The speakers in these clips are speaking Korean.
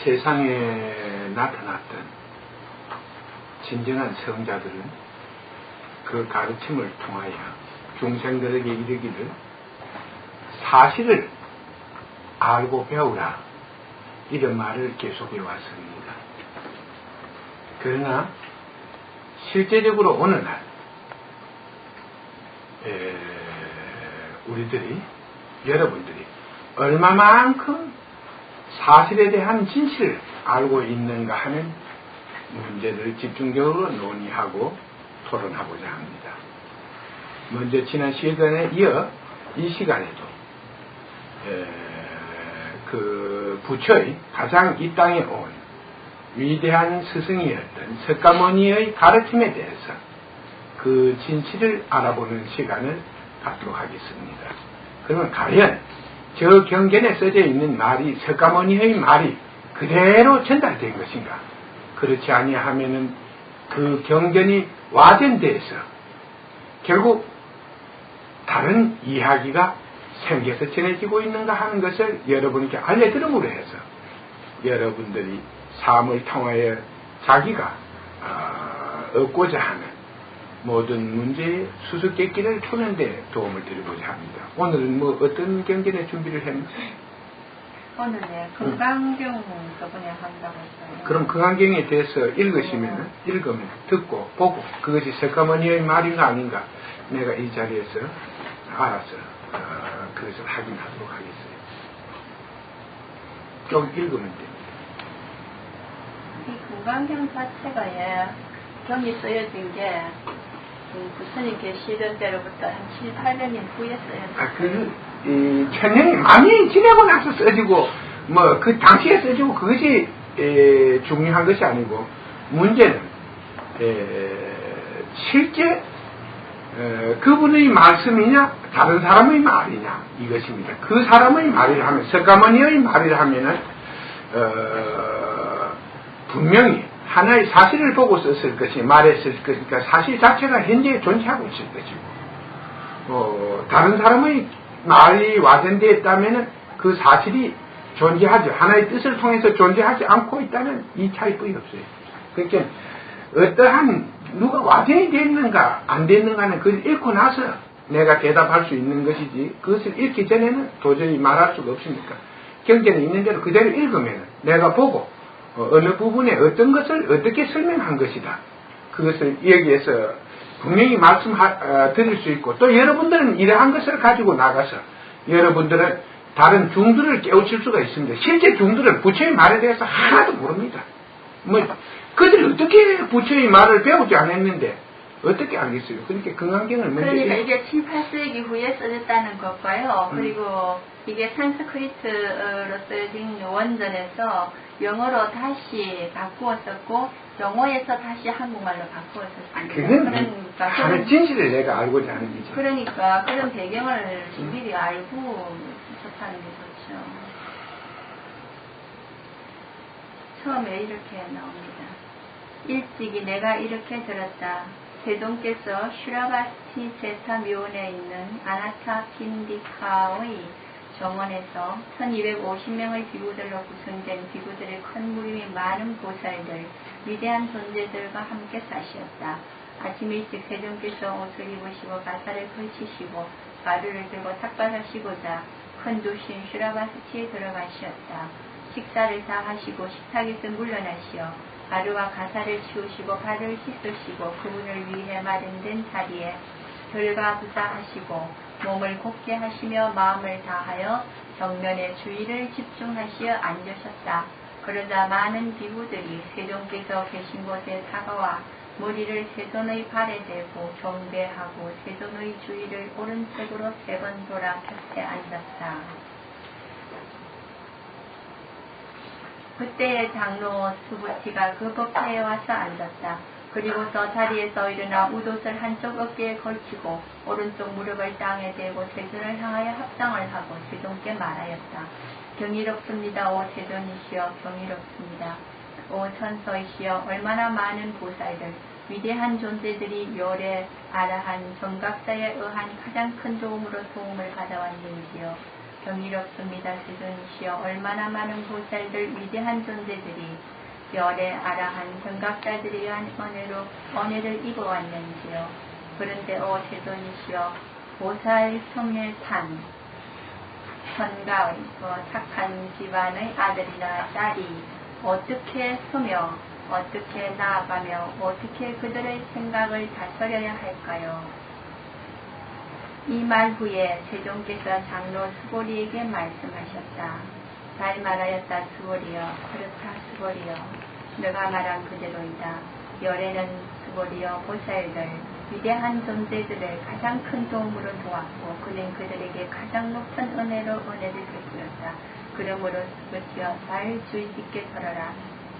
세상에 나타났던 진정한 성자들은 그 가르침을 통하여 중생들에게 이르기를 사실을 알고 배우라 이런 말을 계속해 왔습니다. 그러나 실제적으로 어느 날 우리들이 여러분들이 얼마만큼 사실에 대한 진실을 알고 있는가 하는 문제를 집중적으로 논의하고 토론하고자 합니다. 먼저 지난 시간에 이어 이 시간에도 그 부처의 가장 이 땅에 온 위대한 스승이었던 석가모니의 가르침에 대해서 그 진실을 알아보는 시간을 갖도록 하겠습니다. 그러면 과연 저 경전에 써져 있는 말이 석가모니의 말이 그대로 전달된 것인가? 그렇지 아니하면은 그 경전이 와전돼서 결국 다른 이야기가 생겨서 전해지고 있는가 하는 것을 여러분께 알려드림으로 해서 여러분들이 삶을 통하여 자기가 얻고자 하는 모든 문제의 수수께끼를 푸는 데 도움을 드리고자 합니다. 오늘은 뭐 어떤 경전의 준비를 했나? 오늘은 금강경 저번에 한다고 했어요. 그럼 금강경에 대해서 읽으면 듣고 보고 그것이 석가모니의 말인가 아닌가 내가 이 자리에서 알아서 그것을 확인하도록 하겠어요. 좀 읽으면 됩니다. 이 금강경 자체가 경이 쓰여진 게 부처님 계시던 때로부터 한 7, 800년 후에 쓰여졌어요. 천년이 많이 지내고 나서 써지고 뭐 그 당시에 써지고 그것이 중요한 것이 아니고 문제는 실제 그분의 말씀이냐 다른 사람의 말이냐 이것입니다. 그 사람의 말이라 하면 석가모니의 말이라 하면은 분명히 하나의 사실을 보고 썼을 것이 말했을 것이니까 사실 자체가 현재 존재하고 있을 것이고 다른 사람의 말이 와전되었다면 그 사실이 존재하죠. 하나의 뜻을 통해서 존재하지 않고 있다면 이 차이뿐이 없어요. 그러니까 어떠한 누가 와전이 됐는가 안 됐는가는 그걸 읽고 나서 내가 대답할 수 있는 것이지 그것을 읽기 전에는 도저히 말할 수가 없으니까 경전에 있는 대로 그대로 읽으면 내가 보고 어느 부분에 어떤 것을 어떻게 설명한 것이다. 그것을 여기에서 분명히 드릴 수 있고 또 여러분들은 이러한 것을 가지고 나가서 여러분들은 다른 중들을 깨우칠 수가 있습니다. 실제 중들은 부처의 말에 대해서 하나도 모릅니다. 그들이 어떻게 부처의 말을 배우지 않았는데 어떻게 알겠어요? 그러니까 금강경을 먼저 그러니까 이게 7, 8세기 후에 써졌다는 것과요. 그리고 이게 산스크리트로 써진 원전에서 영어로 다시 바꾸었었고 영어에서 다시 한국말로 바꾸었었습니다. 그러니까 하는 진실을 내가 알고자 하는 거죠. 그러니까 그런 배경을 미리 알고 접하는 게 좋죠. 처음에 이렇게 나옵니다. 일찍이 내가 이렇게 들었다. 세존께서 슈라바스티 제타 묘원에 있는 아나타 핀디카의 정원에서 1250명의 비구들로 구성된 비구들의 큰 무리의 많은 보살들, 위대한 존재들과 함께 사시었다. 아침 일찍 세존께서 옷을 입으시고 가사를 걸치시고 가루를 들고 탁발하시고자 큰 도신 슈라바스티에 들어가시었다. 식사를 다 하시고 식탁에서 물러나시어 가루와 가사를 치우시고 발을 씻으시고 그분을 위해 마련된 자리에 들과 부사하시고 몸을 곧게 하시며 마음을 다하여 정면의 주의를 집중하시어 앉으셨다. 그러자 많은 비구들이 세존께서 계신 곳에 다가와 머리를 세존의 발에 대고 경배하고 세존의 주의를 오른쪽으로 3번 돌아 곁에 앉았다. 그때의 장로 수부티가 그 법회에 와서 앉았다. 그리고서 자리에서 일어나 웃옷을 한쪽 어깨에 걸치고 오른쪽 무릎을 땅에 대고 세존을 향하여 합장을 하고 세존께 말하였다. 경이롭습니다. 오 세존이시여 경이롭습니다. 오 천서이시여 얼마나 많은 보살들 위대한 존재들이 멸에 아라한 정각자에 의한 가장 큰 도움으로 도움을 받아왔는지요. 경이롭습니다. 세존이시여 얼마나 많은 보살들 위대한 존재들이 열에 아라한 경각자들에 의한 은혜를 입어왔는지요. 그런데 세존이시여 보살 성의 산 선가의 착한 집안의 아들이나 딸이 어떻게 서며 어떻게 나아가며 어떻게 그들의 생각을 다스려야 할까요? 이 말 후에 세존께서 장로 수보리에게 말씀하셨다. 잘 말하였다 수보리여. 그렇다 수보리여. 너가 말한 그대로이다. 열에는 수보리여 보살들 위대한 존재들을 가장 큰 도움으로 도왔고 그는 그들에게 가장 높은 은혜를 베풀었다. 그러므로 수보리여 잘 주의 깊게 들어라.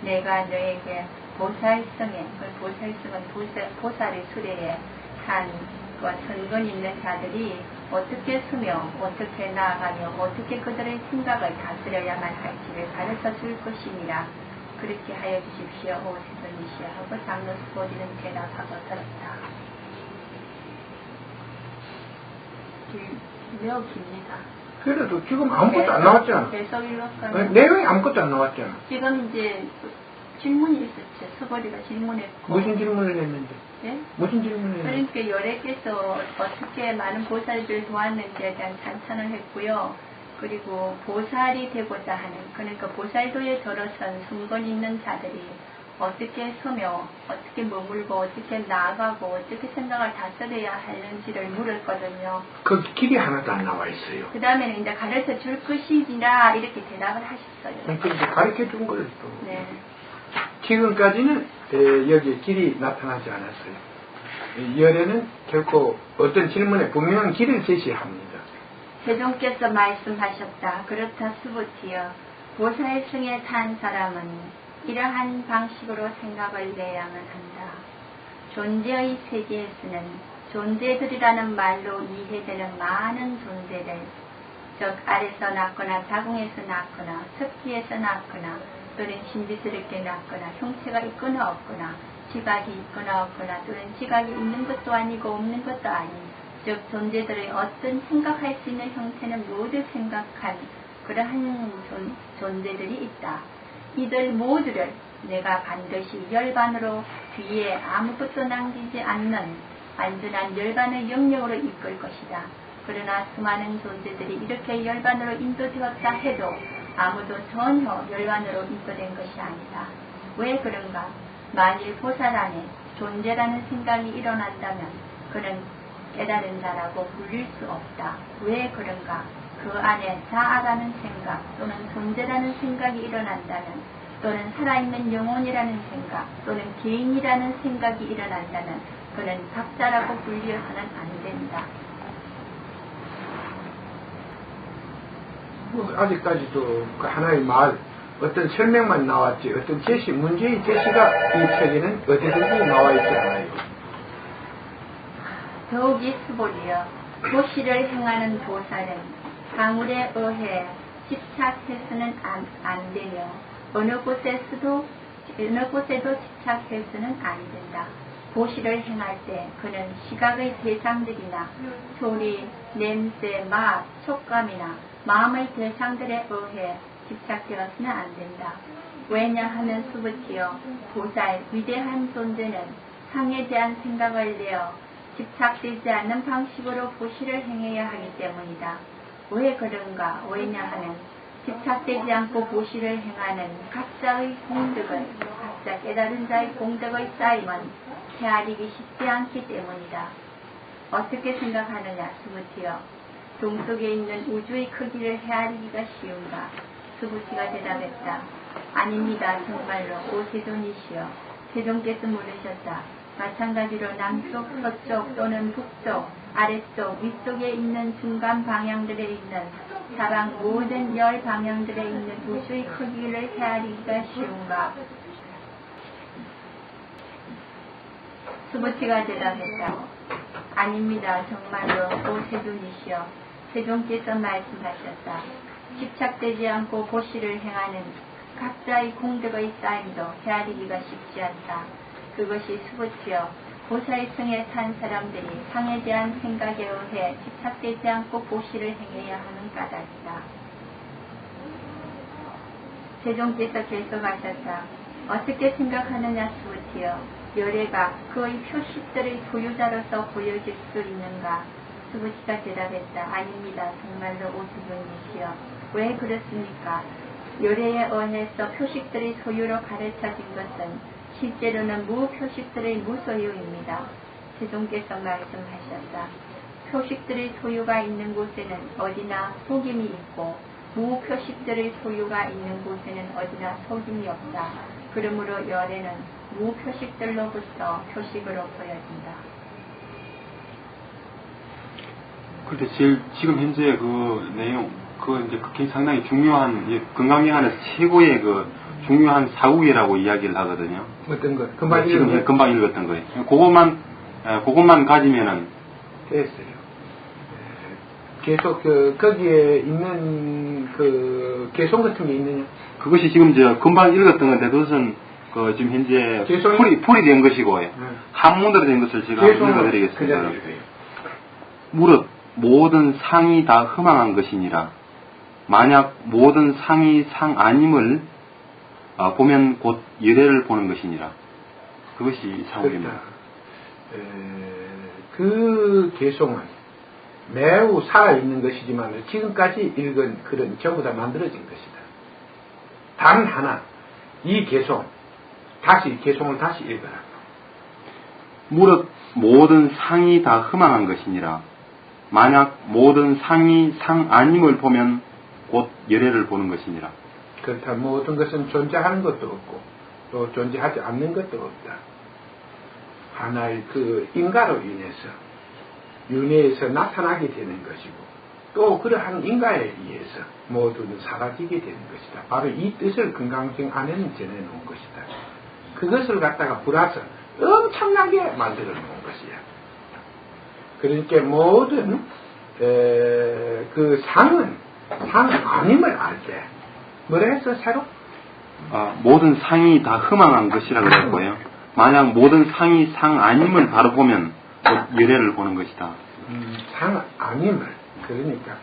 내가 너에게 보살성에, 보살성은 보살의 수레에 산과 선근 있는 자들이 어떻게 서며 어떻게 나아가며 어떻게 그들의 생각을 다스려야만 할지를 가르쳐 줄 것이니라. 그렇게 하여 주십시오. 오 세존이시여 하고 장로 수보리는 대답하고 들었다. 매우 깁니다. 그래도 지금 아무것도 안 나왔잖아. 내용이 아무것도 안 나왔잖아. 지금 이제 질문이 있었죠. 수보리가 질문했고. 무슨 질문을 했는데? 네? 무슨 질문을 했는데? 그러니까 열애께서 어떻게 많은 보살들을 도왔는지에 대한 찬찬을 했고요. 그리고 보살이 되고자 하는, 그러니까 보살도에 들어선 순건 있는 자들이 어떻게 서며 어떻게 머물고 어떻게 나아가고 어떻게 생각을 다스려야 하는지를 물었거든요. 그 길이 하나도 안 나와 있어요. 그 다음에는 이제 가르쳐 줄 것이지라 이렇게 대답을 하셨어요. 그러니까 이제 가르쳐 준 거를 또. 네. 지금까지는 여기에 길이 나타나지 않았어요. 열에는 결코 어떤 질문에 분명한 길을 제시합니다. 세존께서 말씀하셨다. 그렇다 수부티여. 보살승에 산 사람은 이러한 방식으로 생각을 내야만 한다. 존재의 세계에서는 존재들이라는 말로 이해되는 많은 존재들, 즉 아래서 낳거나 자궁에서 낳거나 습기에서 낳거나 또는 신비스럽게 낳거나 형체가 있거나 없거나 지각이 있거나 없거나 또는 지각이 있는 것도 아니고 없는 것도 아닌 즉 존재들의 어떤 생각할 수 있는 형태는 모두 생각한 그러한 존재들이 있다. 이들 모두를 내가 반드시 열반으로 뒤에 아무것도 남기지 않는 완전한 열반의 영역으로 이끌 것이다. 그러나 수많은 존재들이 이렇게 열반으로 인도되었다 해도 아무도 전혀 열반으로 인도된 것이 아니다. 왜 그런가? 만일 보살 안에 존재라는 생각이 일어난다면 그는 깨달은 자라고 불릴 수 없다. 왜 그런가? 그 안에 자아라는 생각 또는 존재라는 생각이 일어난다면 또는 살아있는 영혼이라는 생각 또는 개인이라는 생각이 일어난다면 그는 각자라고 불려서는 안 된다. 아직까지도 그 하나의 말, 어떤 설명만 나왔지, 어떤 제시, 문제의 제시가 이 책에는 어디든지 나와 있지 않아요. 더욱이 수보리여. 도시를 행하는 보살은 방울에 의해 집착해서는 안 되며 어느 곳에도 집착해서는 안 된다. 보시를 행할 때 그는 시각의 대상들이나 소리, 냄새, 맛, 촉감이나 마음의 대상들에 의해 집착되어서는 안 된다. 왜냐하면 수부티여 보살 위대한 존재는 상에 대한 생각을 내어 집착되지 않는 방식으로 보시를 행해야 하기 때문이다. 왜 그런가? 왜냐하면 집착되지 않고 보시를 행하는 각자의 공덕은 각자 깨달은 자의 공덕의 쌓임은 헤아리기 쉽지 않기 때문이다. 어떻게 생각하느냐 수부티여? 동속에 있는 우주의 크기를 헤아리기가 쉬운가? 수부티가 대답했다. 아닙니다. 정말로 오 세존이시여. 세존께서 물으셨다. 마찬가지로 남쪽, 서쪽 또는 북쪽, 아래쪽, 위쪽에 있는 중간 방향들에 있는 사방 모든 열 방향들에 있는 우주의 크기를 헤아리기가 쉬운가? 수부티가 대답했다. 아닙니다. 정말로 오 세존이시여. 세존께서 말씀하셨다. 집착되지 않고 보시를 행하는 각자의 공덕의 쌓임도 헤아리기가 쉽지 않다. 그것이 수부티여 고사의층에 산 사람들이 상에 대한 생각에 의해 집착되지 않고 보시를 행해야 하는 까닭이다. 세종께서 계속하셨다. 어떻게 생각하느냐 수부티여. 열애가 그의 표식들의 소유자로서 보여질 수 있는가? 수부티가 대답했다. 아닙니다. 정말로 오수분이시여. 왜 그렇습니까? 열애에 의해서 표식들의 소유로 가르쳐진 것은 실제로는 무표식들의 무소유입니다. 세종께서 말씀하셨다. 표식들의 소유가 있는 곳에는 어디나 속임이 있고 무표식들의 소유가 있는 곳에는 어디나 속임이 없다. 그러므로 열애는 무표식들로부터 표식으로 보여진다. 그런데 지금 현재 그 내용, 이제 그게 상당히 중요한, 건강경 안에서 최고의 중요한 사국이라고 이야기를 하거든요. 어떤 거? 금방 지금 금방 읽었던 거예요. 그것만 가지면은 됐어요. 계속 거기에 있는 개성 같은 게 있느냐? 그것이 지금 금방 읽었던 건데 그것은 지금 현재 풀이 된 것이고 한문으로 된 것을 제가 읽어드리겠습니다. 무릇 모든 상이 다 허망한 것이니라. 만약 모든 상이 상 아님을 보면 곧 열애를 보는 것이니라. 그것이 사국입니다. 그 개성은 매우 살아있는 것이지만 지금까지 읽은 글은 전부 다 만들어진 것이다. 단 하나, 이 개성을 다시 읽어라. 무릇 모든 상이 다 허망한 것이니라. 만약 모든 상이 상 아님을 보면 곧 열애를 보는 것이니라. 그렇다. 모든 것은 존재하는 것도 없고 또 존재하지 않는 것도 없다. 하나의 인가로 인해서 윤회에서 나타나게 되는 것이고 또 그러한 인가에 의해서 모두는 사라지게 되는 것이다. 바로 이 뜻을 금강경 안에는 전해놓은 것이다. 그것을 갖다가 불어서 엄청나게 만들어 놓은 것이야. 그러니까 모든 상 아님을 알 때 뭐라 했어 새로? 모든 상이 다 허망한 것이라고 그랬고요. 만약 모든 상이 상 아님을 바로 보면 곧 열애를 보는 것이다. 상 아님을 그러니까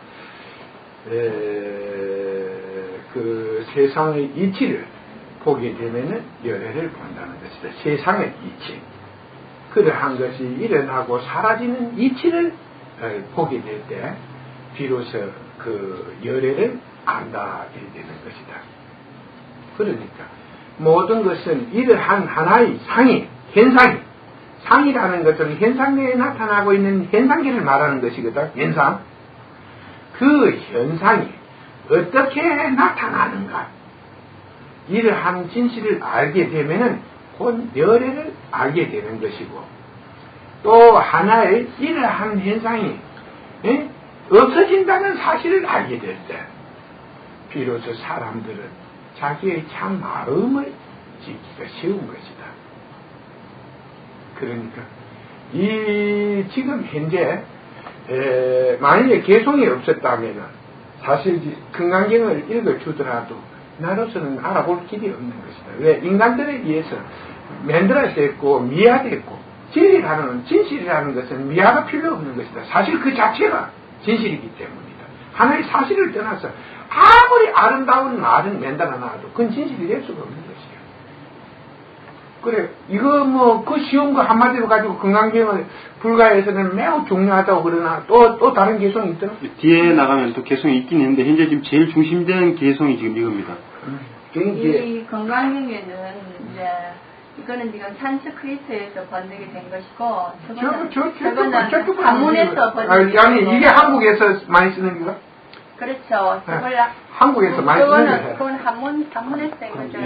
세상의 이치를 보게 되면은 열애를 본다는 것이다. 세상의 이치. 그러한 것이 일어나고 사라지는 이치를 보게 될 때 비로소 열애를 안다게 되는 것이다. 그러니까 모든 것은 이러한 하나의 상이라는 것은 현상 내에 나타나고 있는 현상계를 말하는 것이거든. 현상. 그 현상이 어떻게 나타나는가? 이러한 진실을 알게 되면은 곧 열애를 알게 되는 것이고 또 하나의 이러한 현상이 없어진다는 사실을 알게 될 때 비로소 사람들은 자기의 참 마음을 지키기가 쉬운 것이다. 그러니까 지금 현재 만약에 개성이 없었다면 사실 금강경을 읽어주더라도 나로서는 알아볼 길이 없는 것이다. 왜? 인간들에 의해서 만들어졌고 미화됐고 진실이라는 것은 미화가 필요 없는 것이다. 사실 그 자체가 진실이기 때문이다. 하나의 사실을 떠나서 아무리 아름다운 말은 만들어 놔도 그건 진실이 될 수가 없는 것이야. 그래, 이거 그 쉬운 거 한마디로 가지고 금강경을 불가에서는 매우 중요하다고 그러나 또 다른 개성이 있더라? 뒤에 나가면 또 개성이 있긴 있는데 현재 지금 제일 중심된 개성이 지금 이겁니다. 이 금강경에는 이거는 지금 산스크리트에서 번역이 된 것이고 저거는 한문에서 번역이 된 아니 이게 한국에서 많이 쓰는 거야? 그렇죠. 저걸 한국에서 많이 쓰는 거야. 그건 한문에서 된 거죠.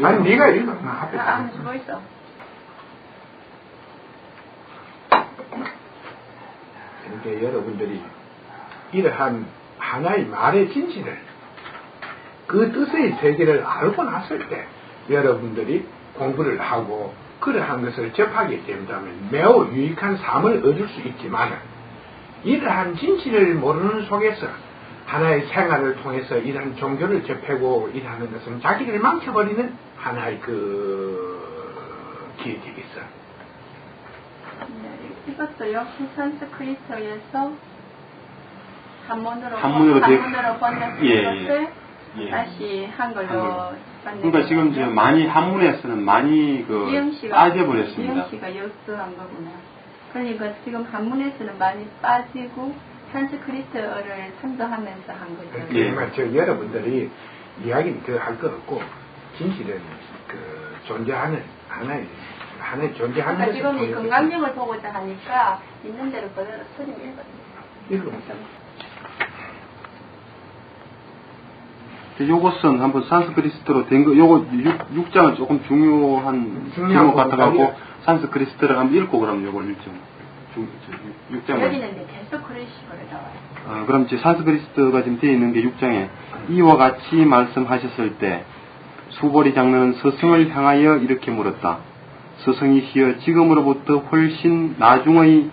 아니 네가 읽어. 앞에 뭐 있어? 그러니까 여러분들이 이러한 하나의 말의 진실을 그 뜻의 세계를 알고 났을 때 여러분들이 공부를 하고 그러한 것을 접하게 된다면 매우 유익한 삶을 얻을 수 있지만 이러한 진실을 모르는 속에서 하나의 생활을 통해서 이러한 종교를 접하고 일하는 것은 자기를 망쳐버리는 하나의 기회되겠어. 이것도 역시 산스크리트에서 한문으로 번역한 것을 다시 한글로 그러니까 지금 이제 많이 한문에서는 많이 빠져버렸습니다. 이영 씨가 역수한 거구나. 그러니까 지금 한문에서는 많이 빠지고 산스크리트어를 참조하면서 한 거죠. 저 여러분들이 이야기는 더 할 거 없고 진실은 존재하는 하나의 존재하는 것을 지금 이 건강력을 보고자 하니까 있는 대로 그대로 스님 읽어보세요. 요것은 한번 산스크리트로 된 거, 요거 6장은 조금 중요한 제목 같아갖고 산스크리트를 한번 읽고 그럼 요걸 읽죠. 6장은. 여기는 계속 그런 식으로 나와요. 그럼 이제 산스크리트가 지금 되어 있는 게 6장에 이와 같이 말씀하셨을 때 수보리 장로는 스승을 향하여 이렇게 물었다. 스승이시여 지금으로부터 훨씬 나중의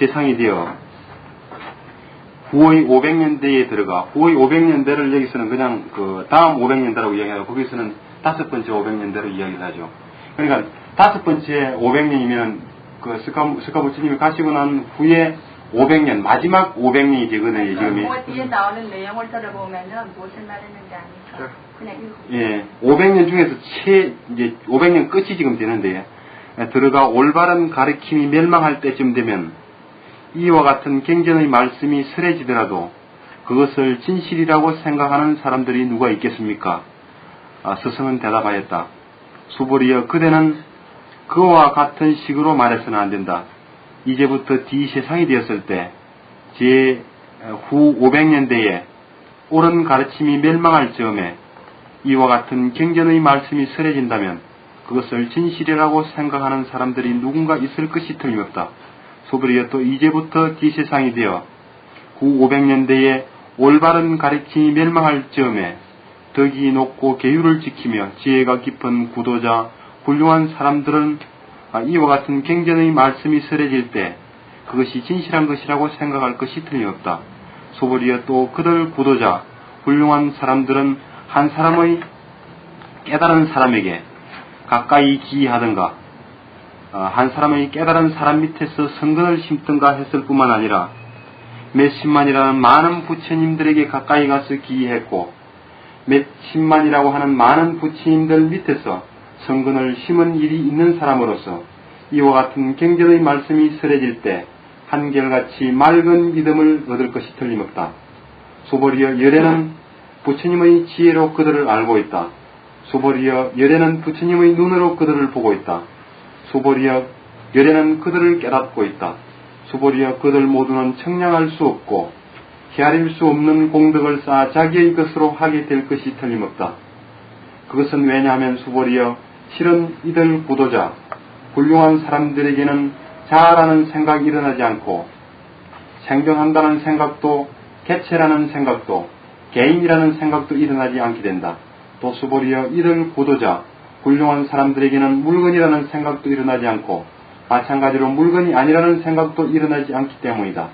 세상이 되어 후의 500년대에 들어가, 후의 500년대를 여기서는 그냥 다음 500년대라고 이야기하고, 거기서는 5번째 500년대로 이야기를 하죠. 그러니까 5번째 500년이면 스카부치님이 가시고 난 후에 500년, 마지막 500년이 되거든요, 지금이. 뒤에 나오는 내용을 들어보면은 무엇을 말했는지 아니까 그냥 읽고. 예, 500년 중에서 이제 500년 끝이 지금 되는데, 들어가 올바른 가르침이 멸망할 때쯤 되면 이와 같은 경전의 말씀이 설해지더라도 그것을 진실이라고 생각하는 사람들이 누가 있겠습니까? 스승은 대답하였다. 수보리여 그대는 그와 같은 식으로 말해서는 안 된다. 이제부터 뒤 세상이 되었을 때 제 후 500년대에 옳은 가르침이 멸망할 즈음에 이와 같은 경전의 말씀이 설해진다면 그것을 진실이라고 생각하는 사람들이 누군가 있을 것이 틀림없다. 소브리여 또 이제부터 뒤세상이 되어 후 500년대에 올바른 가르침이 멸망할 즈음에 덕이 높고 계율을 지키며 지혜가 깊은 구도자 훌륭한 사람들은 이와 같은 경전의 말씀이 설해질 때 그것이 진실한 것이라고 생각할 것이 틀림없다. 소브리여 또 그들 구도자 훌륭한 사람들은 한 사람의 깨달은 사람에게 가까이 기이하던가 한 사람의 깨달은 사람 밑에서 성근을 심든가 했을 뿐만 아니라 몇십만이라는 많은 부처님들에게 가까이 가서 기이했고 몇십만이라고 하는 많은 부처님들 밑에서 성근을 심은 일이 있는 사람으로서 이와 같은 경전의 말씀이 설해질 때 한결같이 맑은 믿음을 얻을 것이 틀림없다. 소보리여 열애는 부처님의 지혜로 그들을 알고 있다. 소보리여 열애는 부처님의 눈으로 그들을 보고 있다. 소보리여 열애는 그들을 깨닫고 있다. 소보리여 그들 모두는 청량할 수 없고 헤아릴 수 없는 공덕을 쌓아 자기의 것으로 하게 될 것이 틀림없다. 그것은 왜냐하면 소보리여 실은 이들 구도자 훌륭한 사람들에게는 자아라는 생각이 일어나지 않고 생존한다는 생각도 개체라는 생각도 개인이라는 생각도 일어나지 않게 된다. 또 소보리여 이들 구도자 훌륭한 사람들에게는 물건이라는 생각도 일어나지 않고 마찬가지로 물건이 아니라는 생각도 일어나지 않기 때문이다.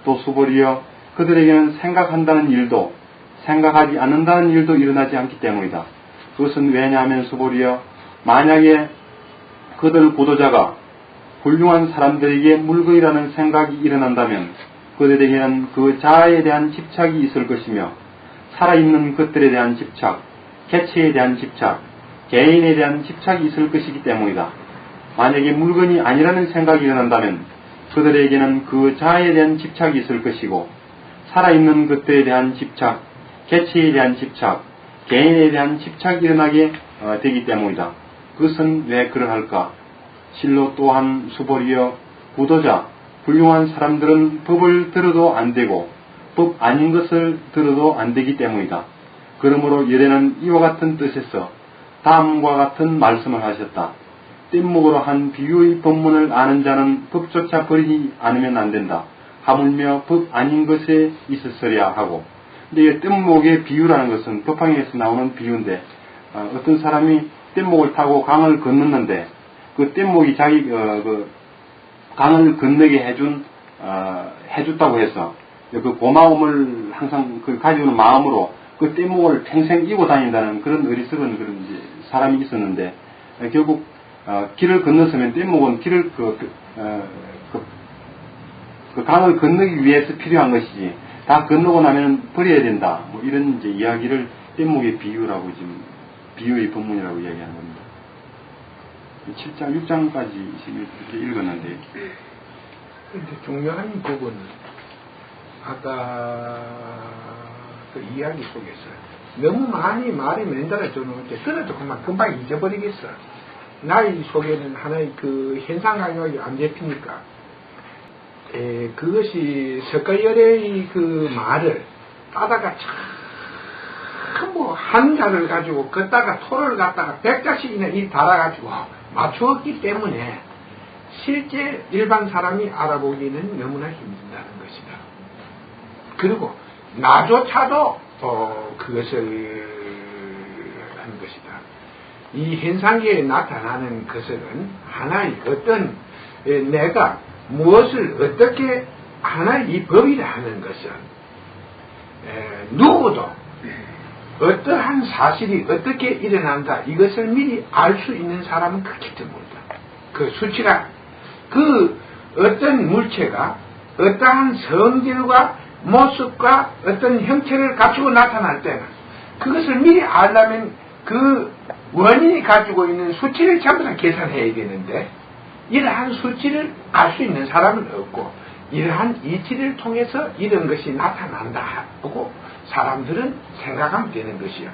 또 수보리여 그들에게는 생각한다는 일도 생각하지 않는다는 일도 일어나지 않기 때문이다. 그것은 왜냐하면 수보리여 만약에 그들 구도자가 훌륭한 사람들에게 물건이라는 생각이 일어난다면 그들에게는 그 자아에 대한 집착이 있을 것이며 살아있는 것들에 대한 집착, 개체에 대한 집착, 개인에 대한 집착이 있을 것이기 때문이다. 만약에 물건이 아니라는 생각이 일어난다면 그들에게는 그 자아에 대한 집착이 있을 것이고 살아있는 것들에 대한 집착, 개체에 대한 집착, 개인에 대한 집착이 일어나게 되기 때문이다. 그것은 왜 그러할까? 실로 또한 수보리여 구도자, 훌륭한 사람들은 법을 들어도 안 되고 법 아닌 것을 들어도 안 되기 때문이다. 그러므로 열애는 이와 같은 뜻에서 다음과 같은 말씀을 하셨다. 뗏목으로 한 비유의 법문을 아는 자는 법조차 버리지 않으면 안 된다. 하물며 법 아닌 것에 있었으랴 하고. 근데 이 뗏목의 비유라는 것은 법화경에서 나오는 비유인데 어떤 사람이 뗏목을 타고 강을 건넜는데 그 뗏목이 자기 강을 건너게 해줬다고 해서 그 고마움을 항상 가지고는 마음으로 그 뗏목을 평생 이고 다닌다는 그런 어리석은 그런 사람이 있었는데 결국 길을 건넜으면 뗏목은 길을 그 강을 건너기 위해서 필요한 것이지 다 건너고 나면 버려야 된다. 뭐 이런 이제 이야기를 뗏목의 비유라고 지금 비유의 본문이라고 이야기하는 겁니다. 7장, 6장까지 이렇게 읽었는데. 근데 중요한 부분은 아까 그 이야기 속에서 너무 많이 말이 맨달아져 놓을 때 들어도 금방 잊어버리겠어. 나의 속에는 하나의 그 현상 감각이 안 잡히니까 그것이 석가열의 그 말을 따다가 전부 한 자를 가지고 걷다가 토를 갖다가 100자씩이나 이 달아가지고 맞추었기 때문에 실제 일반 사람이 알아보기는 너무나 힘든다는 것이다. 그리고 나조차도 그것을 하는 것이다. 이 현상계에 나타나는 것은 하나의 어떤 내가 무엇을 어떻게 하나의 이 법이라 하는 것은 누구도 어떠한 사실이 어떻게 일어난다 이것을 미리 알 수 있는 사람은 그렇게 드물다. 그 수치가 그 어떤 물체가 어떠한 성질과 모습과 어떤 형체를 갖추고 나타날 때는 그것을 미리 알려면 그 원인이 가지고 있는 수치를 전부 다 계산해야 되는데 이러한 수치를 알 수 있는 사람은 없고 이러한 이치를 통해서 이런 것이 나타난다 하고 사람들은 생각하면 되는 것이야.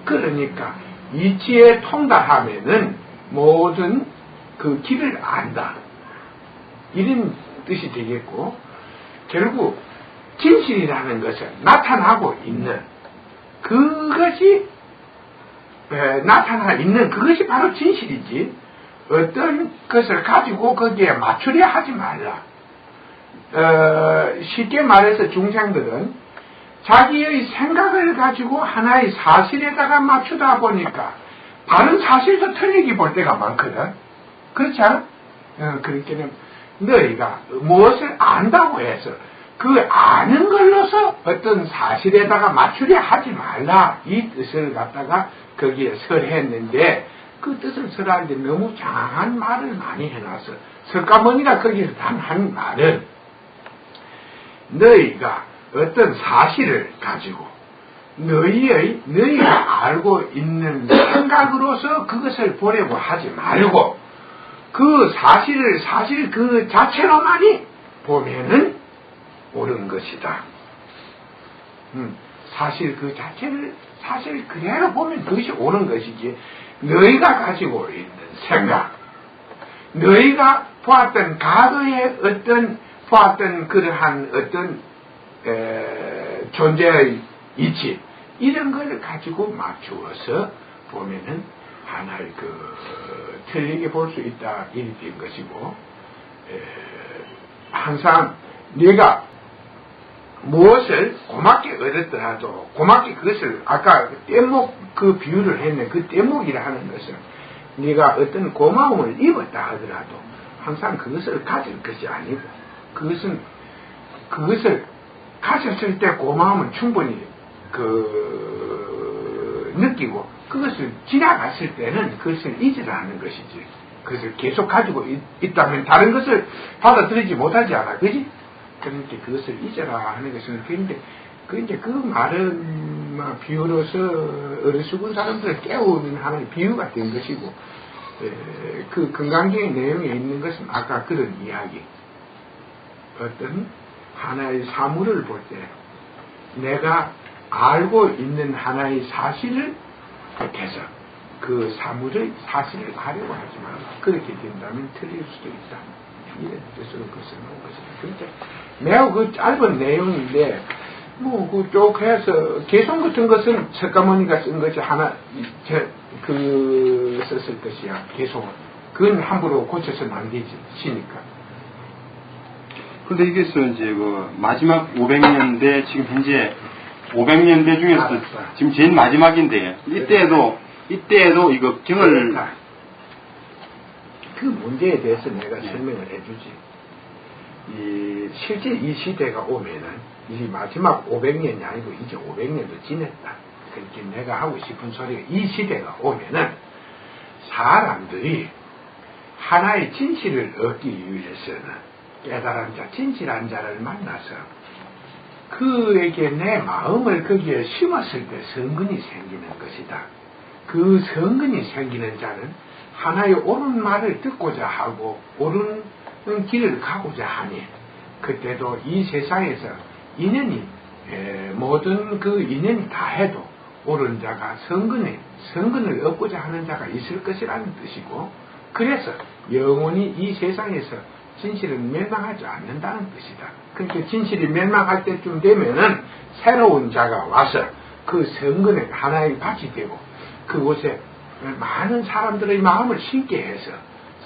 그러니까 이치에 통달하면은 모든 그 길을 안다 이런 뜻이 되겠고 결국 진실이라는 것은 나타나고 있는 그것이 나타나 있는 그것이 바로 진실이지 어떤 것을 가지고 거기에 맞추려 하지 말라. 쉽게 말해서 중생들은 자기의 생각을 가지고 하나의 사실에다가 맞추다 보니까 다른 사실도 틀리게 볼 때가 많거든. 그렇지 않아? 그렇게는 너희가 무엇을 안다고 해서 그 아는 걸로서 어떤 사실에다가 맞추려 하지 말라 이 뜻을 갖다가 거기에 설했는데 그 뜻을 설하는데 너무 장한 말을 많이 해놔서 석가모니가 거기서 단 한 말은 너희가 어떤 사실을 가지고 너희가 알고 있는 생각으로서 그것을 보려고 하지 말고 그 사실 그 자체로만이 보면은 옳은 것이다. 사실 그 자체를 사실 그대로 보면 그것이 옳은 것이지 너희가 가지고 있는 생각 너희가 보았던 과거의 보았던 그러한 어떤 존재의 이치 이런 걸 가지고 맞추어서 보면은 하나의 틀리게 볼 수 있다 이렇게 된 것이고 항상 내가 무엇을 고맙게 얻었더라도 고맙게 그것을 아까 뗏목 그 비유를 했네 그 뗏목이라 하는 것은 네가 어떤 고마움을 입었다 하더라도 항상 그것을 가질 것이 아니고 그것을 가졌을 때 고마움은 충분히 느끼고 그것을 지나갔을 때는 그것을 잊으라는 것이지 그것을 계속 가지고 있다면 다른 것을 받아들이지 못하지 않아 그지? 그러니까 그것을 잊어라 하는 것은 그 말은 비유로서 어리석은 사람들을 깨우는 하나의 비유가 된 것이고 그 건강경의 내용에 있는 것은 아까 그런 이야기 어떤 하나의 사물을 볼 때 내가 알고 있는 하나의 사실을 곁에서 그 사물의 사실을 하려고 하지 말라. 그렇게 된다면 틀릴 수도 있다. 이런 뜻으로 그것을 놓은 것이다. 그런데 매우 그 짧은 내용인데 쭉 해서 개성 같은 것은 석가모니가 쓴 것이 썼을 것이야. 개성은 그건 함부로 고쳐서는 안 되지. 시니까. 근데 이게서 이제 마지막 500년대 지금 현재 500년대 중에서 지금 제일 마지막인데 이때에도 이거 경을 그 문제에 대해서 내가 설명을 해주지. 실제 이 시대가 오면은 이 마지막 500년이 아니고 이제 500년도 지냈다. 그렇게 내가 하고 싶은 소리가 이 시대가 오면은 사람들이 하나의 진실을 얻기 위해서는 깨달은 자, 진실한 자를 만나서 그에게 내 마음을 거기에 심었을 때 성근이 생기는 것이다. 그 성근이 생기는 자는 하나의 옳은 말을 듣고자 하고 옳은 길을 가고자 하니 그때도 이 세상에서 인연이 모든 그 인연이 다 해도 옳은 자가 성근을 얻고자 하는 자가 있을 것이라는 뜻이고 그래서 영원히 이 세상에서 진실은 멸망하지 않는다는 뜻이다. 그러니까 진실이 멸망할 때쯤 되면은 새로운 자가 와서 그 성근에 하나의 밭이 되고 그곳에 많은 사람들의 마음을 심게 해서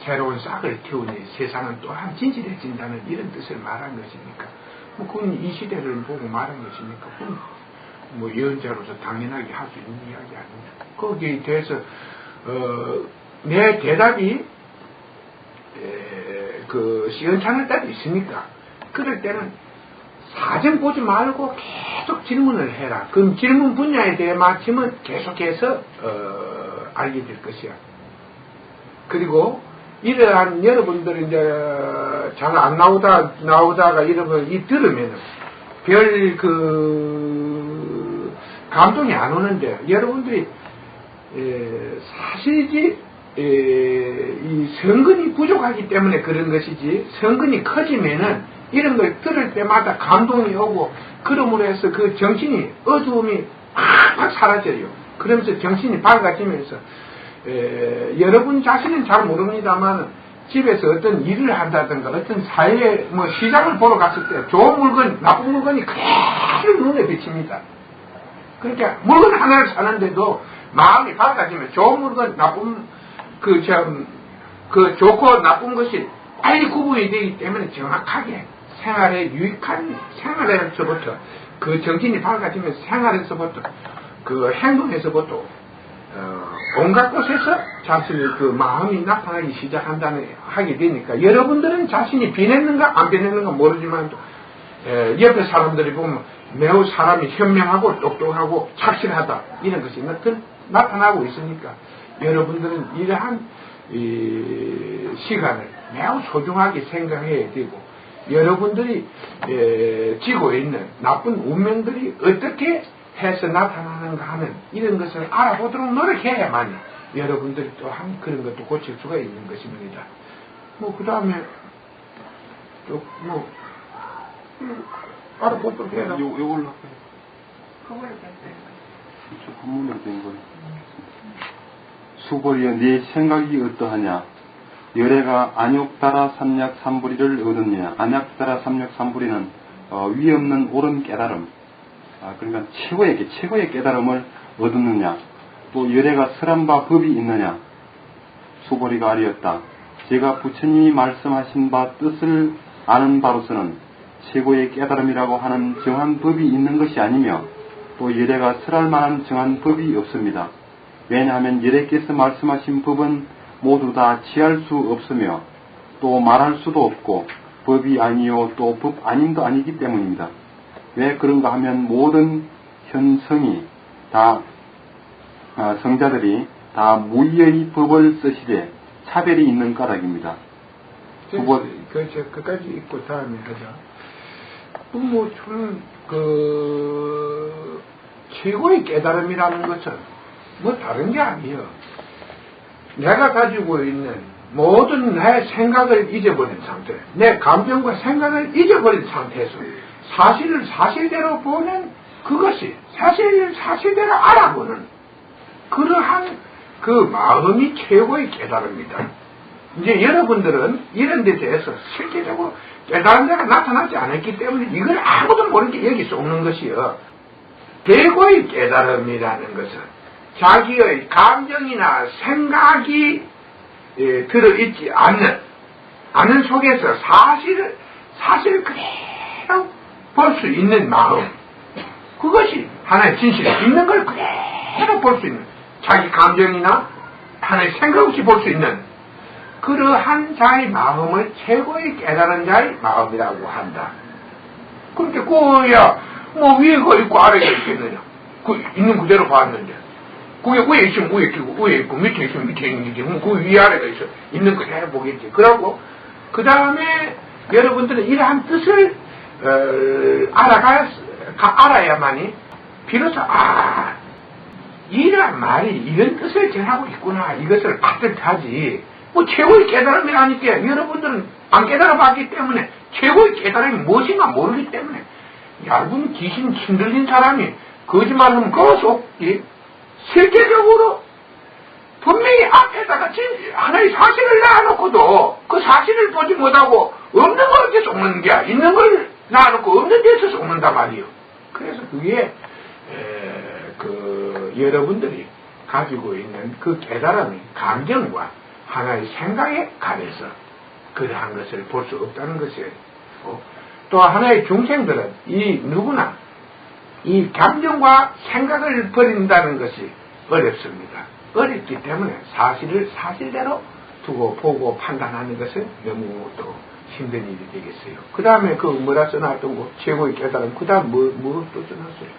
새로운 싹을 틔우니 세상은 또한 진실해진다는 이런 뜻을 말한 것이니까 뭐 그건 이 시대를 보고 말한 것이니까 그건 뭐 예언자로서 당연하게 할 수 있는 이야기 아닙니다. 거기에 대해서 내 대답이 그 시원찮을 때도 있으니까 그럴 때는 사정 보지 말고 계속 질문을 해라. 그럼 질문 분야에 대해 맞추면 계속해서 알게 될 것이야. 그리고 이러한 여러분들이 이제 잘 안 나오다가 이런 걸 들으면 별 감동이 안 오는데 여러분들이 사실이 이 성근이 부족하기 때문에 그런 것이지 성근이 커지면은 이런 걸 들을 때마다 감동이 오고 그러므로 해서 그 정신이 어두움이 팍팍 사라져요. 그러면서 정신이 밝아지면서 여러분 자신은 잘 모릅니다만 집에서 어떤 일을 한다든가 어떤 사회에 뭐 시장을 보러 갔을 때 좋은 물건 나쁜 물건이 그대로 눈에 비칩니다. 그러니까 물건 하나를 사는데도 마음이 밝아지면 좋은 물건 나쁜 좋고 나쁜 것이 빨리 구분이 되기 때문에 정확하게 생활에 유익한 생활에서부터 그 정신이 밝아지면 생활에서부터 그 행동에서부터 온갖 곳에서 자신의 그 마음이 나타나기 하게 되니까 여러분들은 자신이 변했는가 안 변했는가 모르지만 옆에 사람들이 보면 매우 사람이 현명하고 똑똑하고 착실하다 이런 것이 나타나고 있으니까 여러분들은 이러한 시간을 매우 소중하게 생각해야 되고 여러분들이 지고 있는 나쁜 운명들이 어떻게 해서 나타나는가 하는 이런 것을 알아보도록 노력해야만 여러분들이 또한 그런 것도 고칠 수가 있는 것입니다. 그 다음에 알아보도록 해라. 요걸로 할까요? 그걸로 됐어요. 한문으로 된 거예요. 수보리여 네 생각이 어떠하냐? 열애가 안욕따라 삼약삼부리를 얻었느냐? 안약따라 삼약삼부리는 위 없는 옳은 깨달음. 그러니까 최고의 깨달음을 얻었느냐? 또 열애가 설한 법이 있느냐? 수보리가 아리었다. 제가 부처님이 말씀하신 바 뜻을 아는 바로서는 최고의 깨달음이라고 하는 정한 법이 있는 것이 아니며 또 열애가 설할 만한 정한 법이 없습니다. 왜냐하면 열애께서 말씀하신 법은 모두 다 취할 수 없으며 또 말할 수도 없고 법이 아니요 또 법 아님도 아니기 때문입니다. 왜 그런가 하면 모든 현성이 다 성자들이 다 무의의 법을 쓰시되 차별이 있는 까닭입니다. 그까지 읽고 다음에 하자. 최고의 깨달음이라는 것은 다른 게 아니에요. 내가 가지고 있는 모든 내 생각을 잊어버린 상태, 내 감정과 생각을 잊어버린 상태에서 사실을 사실대로 보는 그것이 사실을 사실대로 알아보는 그러한 그 마음이 최고의 깨달음이다. 이제 여러분들은 이런 데 대해서 실질적으로 깨달은 자가 나타나지 않았기 때문에 이걸 아무도 모르는 게 여기 쏟는 것이요. 최고의 깨달음이라는 것은 자기의 감정이나 생각이 들어있지 않는 속에서 사실을 그대로 볼 수 있는 마음, 그것이 하나의 진실에 있는 걸 그대로 볼 수 있는, 자기 감정이나 하나의 생각 없이 볼 수 있는 그러한 자의 마음을 최고의 깨달은 자의 마음이라고 한다. 그렇게 위에가 있고 아래가 있겠느냐? 있는 그대로 봤는데 그게 위에 있으면 위에 있고 위에 있고 밑에 있으면 밑에 있는 게 그 위아래가 있어 있는 그대로 보겠지. 그러고 그 다음에 여러분들은 이러한 뜻을 알아야만이 비로소 이러한 말이 이런 뜻을 전하고 있구나 이것을 받듯하지 뭐 최고의 깨달음이라니까 여러분들은 안 깨달아봤기 때문에 최고의 깨달음이 무엇인가 모르기 때문에 얇은 귀신 흔들린 사람이 거짓말하면 그것이 실제적으로 분명히 앞에다가 하나의 사실을 놔놓고도 그 사실을 보지 못하고 없는 걸 어디서 속는 게 있는 걸 놔놓고 없는 데서 속는단 말이에요. 그래서 그게 여러분들이 가지고 있는 그 깨달음이 감정과 하나의 생각에 관해서 그러한 것을 볼 수 없다는 것이에요. 또 하나의 중생들은 누구나 이 감정과 생각을 버린다는 것이 어렵습니다. 어렵기 때문에 사실을 사실대로 두고 보고 판단하는 것은 너무 또 힘든 일이 되겠어요. 그 다음에 뭐라 써놨던 거 최고의 깨달음 그 다음 뭐 또 써놨어요?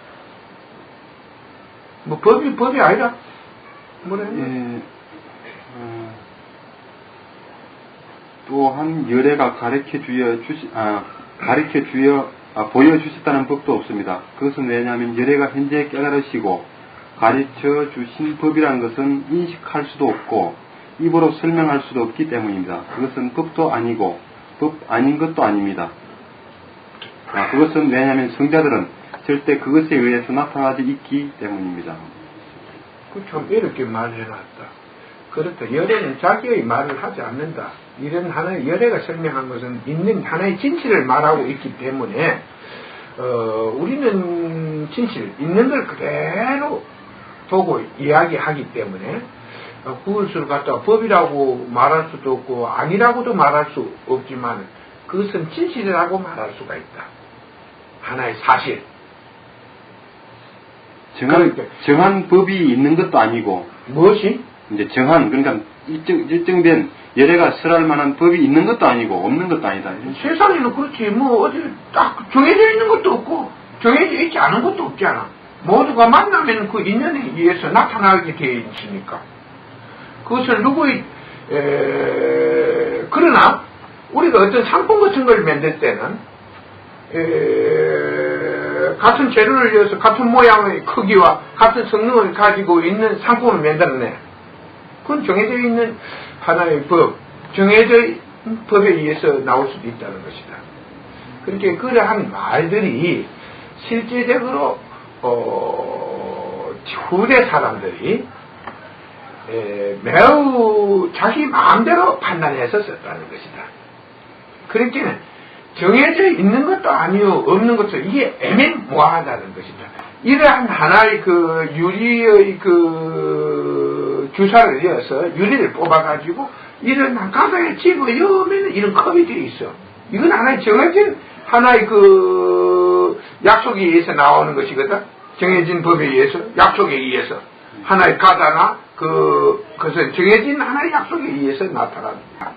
뭐 법이 아니라 뭐라 했나? 또한 열애가 보여주셨다는 법도 없습니다. 그것은 왜냐하면 열애가 현재 깨달으시고 가르쳐 주신 법이라는 것은 인식할 수도 없고 입으로 설명할 수도 없기 때문입니다. 그것은 법도 아니고 법 아닌 것도 아닙니다. 그것은 왜냐하면 성자들은 절대 그것에 의해서 나타나지 있기 때문입니다. 참 이렇게 말해놨다. 그렇다. 열애는 자기의 말을 하지 않는다. 이런 하나의 열애가 설명한 것은 있는 하나의 진실을 말하고 있기 때문에 우리는 진실, 있는 걸 그대로 보고 이야기하기 때문에 그것을 갖다가 법이라고 말할 수도 없고 아니라고도 말할 수 없지만 그것은 진실이라고 말할 수가 있다. 하나의 사실. 정한 법이 있는 것도 아니고 무엇이? 이제 그러니까 일정된 열애가 설할 만한 법이 있는 것도 아니고 없는 것도 아니다. 세상에는 그렇지. 뭐 어디 딱 정해져 있는 것도 없고 정해져 있지 않은 것도 없잖아. 모두가 만나면 그 인연에 의해서 나타나게 되어 있으니까. 그것을 그러나 우리가 어떤 상품 같은 걸 만들 때는 같은 재료를 이어서 같은 모양의 크기와 같은 성능을 가지고 있는 상품을 만들어내. 그건 정해져 있는 하나의 법, 정해져 있는 법에 의해서 나올 수도 있다는 것이다. 그러니까 그러한 말들이 실제적으로 후대 사람들이 매우 자기 마음대로 판단해서 썼다는 것이다. 그러니까 정해져 있는 것도 아니요 없는 것도 이게 애매모호하다는 것이다. 이러한 하나의 유리의 주사를 이어서 유리를 뽑아가지고 이런 가닥에 집어넣으면 이런 컵이 되어 있어. 이건 하나의 정해진 하나의 약속에 의해서 나오는 것이거든. 정해진 법에 의해서, 약속에 의해서 하나의 가다나 그것은 정해진 하나의 약속에 의해서 나타납니다.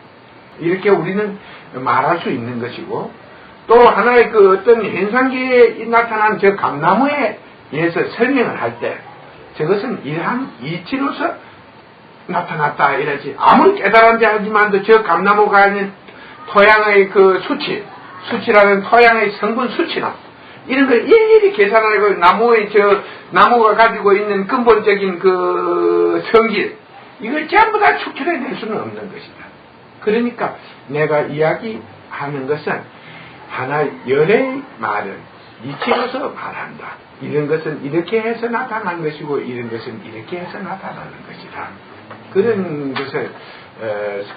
이렇게 우리는 말할 수 있는 것이고 또 하나의 어떤 현상계에 나타난 저 감나무에 의해서 설명을 할 때 저것은 이러한 이치로서 나타났다 이러지. 아무리 깨달은지 하지만도 저 감나무가 있는 토양의 수치라는 토양의 성분 수치나 이런 걸 일일이 계산하고 나무가 가지고 있는 근본적인 성질 이걸 전부 다 추출해낼 수는 없는 것이다. 그러니까 내가 이야기하는 것은 하나의 열의 말은 이치로서 말한다. 이런 것은 이렇게 해서 나타난 것이고 이런 것은 이렇게 해서 나타나는 것이다. 그런 것을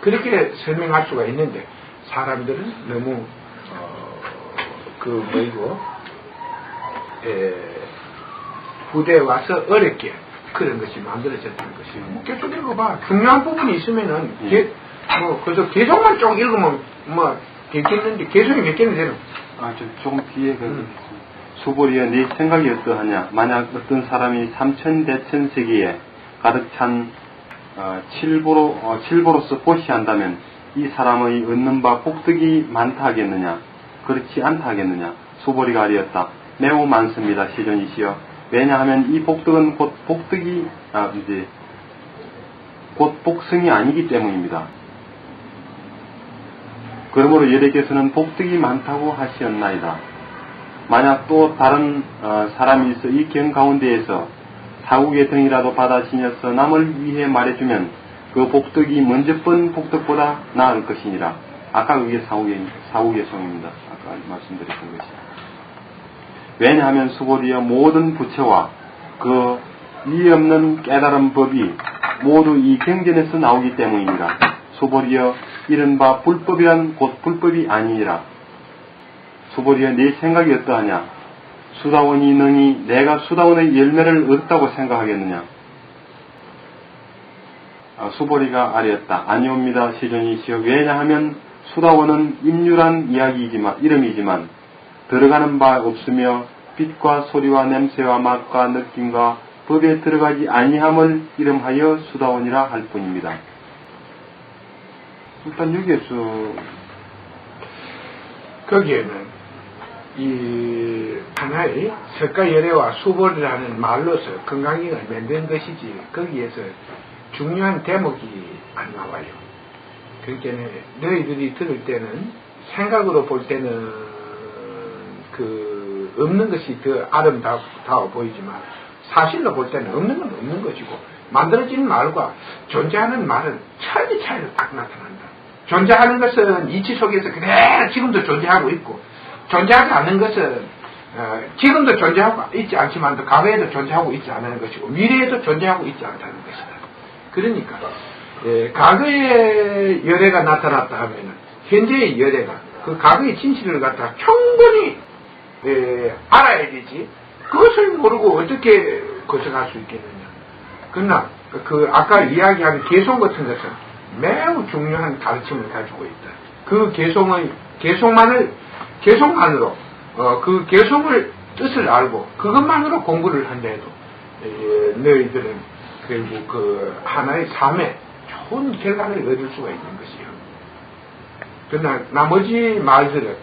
그렇게 설명할 수가 있는데 사람들은 너무 후대에 와서 어렵게 그런 것이 만들어졌다는 것이에요. 뭐 계속 읽어봐. 중요한 부분이 있으면은 그래서 계속만 쭉 읽으면 되겠는데 계속이 몇 개는 되는? 조금 뒤에 수보리여 네 생각이 어떠하냐? 만약 어떤 사람이 삼천대천 세계에 가득 찬 칠보로서 보시한다면 이 사람의 얻는 바 복덕이 많다 하겠느냐? 그렇지 않다 하겠느냐? 수보리가 아리었다. 매우 많습니다. 시전이시여. 왜냐하면 이 복덕은 곧 복성이 아니기 때문입니다. 그러므로 여대께서는 복덕이 많다고 하시었나이다. 만약 또 다른 사람이 있어 이 경 가운데에서 사국의 등이라도 받아 지녀서 남을 위해 말해주면 그 복덕이 먼저 번 복덕보다 나을 것이니라. 아까 그게 사국의 성입니다. 아까 말씀드렸던 것이. 왜냐하면 수고리여 모든 부처와 그 이 없는 깨달은 법이 모두 이 경전에서 나오기 때문이니라. 수보리여 이른바 불법이란 곧 불법이 아니니라. 수보리여 네 생각이 어떠하냐? 수다원이 능히 내가 수다원의 열매를 얻었다고 생각하겠느냐? 수보리가 아뢰었다. 아니옵니다. 시존이시여. 왜냐하면 수다원은 임률한 이름이지만 들어가는 바 없으며 빛과 소리와 냄새와 맛과 느낌과 법에 들어가지 아니함을 이름하여 수다원이라 할 뿐입니다. 일단 여기에서 거기에는 이 하나의 석가열애와 수보리라는 말로서 건강경을 만든 것이지 거기에서 중요한 대목이 안 나와요. 그러니까 너희들이 들을 때는 생각으로 볼 때는 그 없는 것이 더 아름다워 보이지만 사실로 볼 때는 없는 건 없는 것이고 만들어진 말과 존재하는 말은 천지 차이로 딱 나타난다. 존재하는 것은 이치 속에서 그대로 지금도 존재하고 있고 존재하지 않는 것은 지금도 존재하고 있지 않지만 과거에도 존재하고 있지 않은 것이고 미래에도 존재하고 있지 않다는 것이다. 그러니까 과거의 열애가 나타났다 하면은 현재의 열애가 그 과거의 진실을 갖다가 충분히 알아야 되지. 그것을 모르고 어떻게 거쳐갈 수 있겠느냐. 그러나 그 아까 이야기한 개송 같은 것은 매우 중요한 가르침을 가지고 있다. 그 개송만으로 그 개송을 뜻을 알고 그것만으로 공부를 한다 해도 너희들은 결국 그 하나의 삶에 좋은 결과를 얻을 수가 있는 것이요. 그러나 나머지 말들은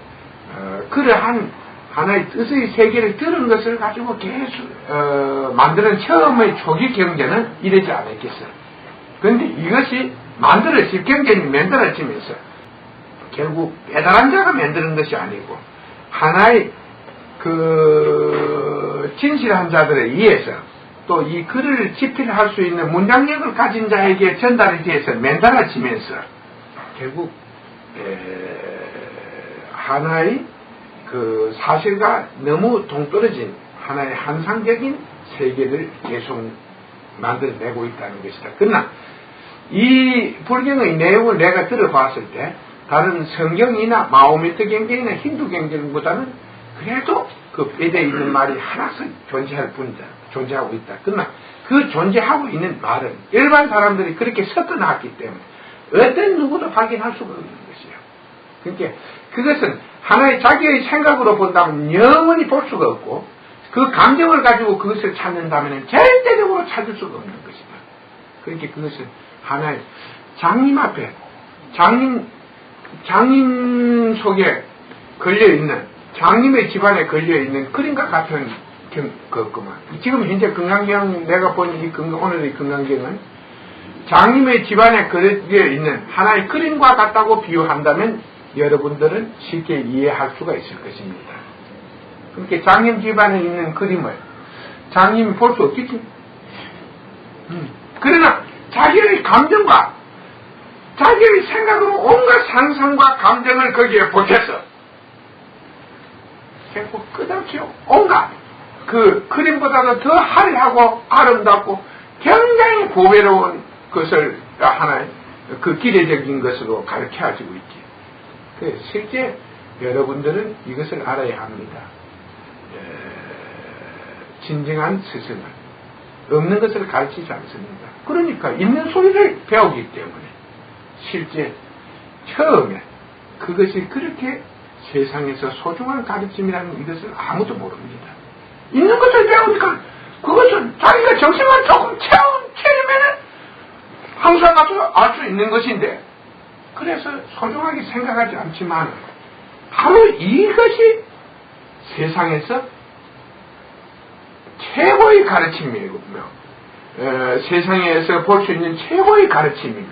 그러한 하나의 뜻의 세계를 들은 것을 가지고 계속 만드는 처음의 초기 경제는 이러지 않았겠어요. 그런데 이것이 경전이 만들어지면서 결국 배달한 자가 만드는 것이 아니고 하나의 그 진실한 자들에 의해서 또 이 글을 집필할 수 있는 문장력을 가진 자에게 전달이 돼서 만들어지면서 결국 하나의 그 사실과 너무 동떨어진 하나의 한상적인 세계를 계속 만들어내고 있다는 것이다. 그러나 이 불경의 내용을 내가 들어봤을 때 다른 성경이나 마호메트 경전이나 힌두 경전보다는 그래도 그 뼈대에 있는 말이 하나씩 존재할 뿐이다. 존재하고 있다. 그러나 그 존재하고 있는 말은 일반 사람들이 그렇게 섞어놨기 때문에 어떤 누구도 확인할 수가 없는 것이에요. 그러니까 그것은 하나의 자기의 생각으로 본다면 영원히 볼 수가 없고 그 감정을 가지고 그것을 찾는다면 절대적으로 찾을 수가 없는 것이다. 그러니까 그것은 하나의 장님 앞에 장님 속에 걸려있는 장님의 집안에 걸려있는 그림과 같은 거구만. 지금 현재 건강경 내가 본 이 오늘의 건강경은 장님의 집안에 걸려있는 하나의 그림과 같다고 비유한다면 여러분들은 쉽게 이해할 수가 있을 것입니다. 그러니까 장님 집안에 있는 그림을 장님이 볼 수 없겠지. 그러나 자기의 감정과 자기의 생각으로 온갖 상상과 감정을 거기에 보태서 결국 끝없이 온갖 그 그림보다도 더 화려하고 아름답고 굉장히 고배로운 것을 하나의 그 기대적인 것으로 가르쳐지고 있지. 실제 여러분들은 이것을 알아야 합니다. 진정한 스승은 없는 것을 가르치지 않습니다. 그러니까 있는 소리를 배우기 때문에 실제 처음에 그것이 그렇게 세상에서 소중한 가르침이라는 이것을 아무도 모릅니다. 있는 것을 배우니까 그것은 자기가 정신만 조금 채우면은 항상 알 수 있는 것인데 그래서 소중하게 생각하지 않지만 바로 이것이 세상에서 최고의 가르침이며 세상에서 볼 수 있는 최고의 가르침이며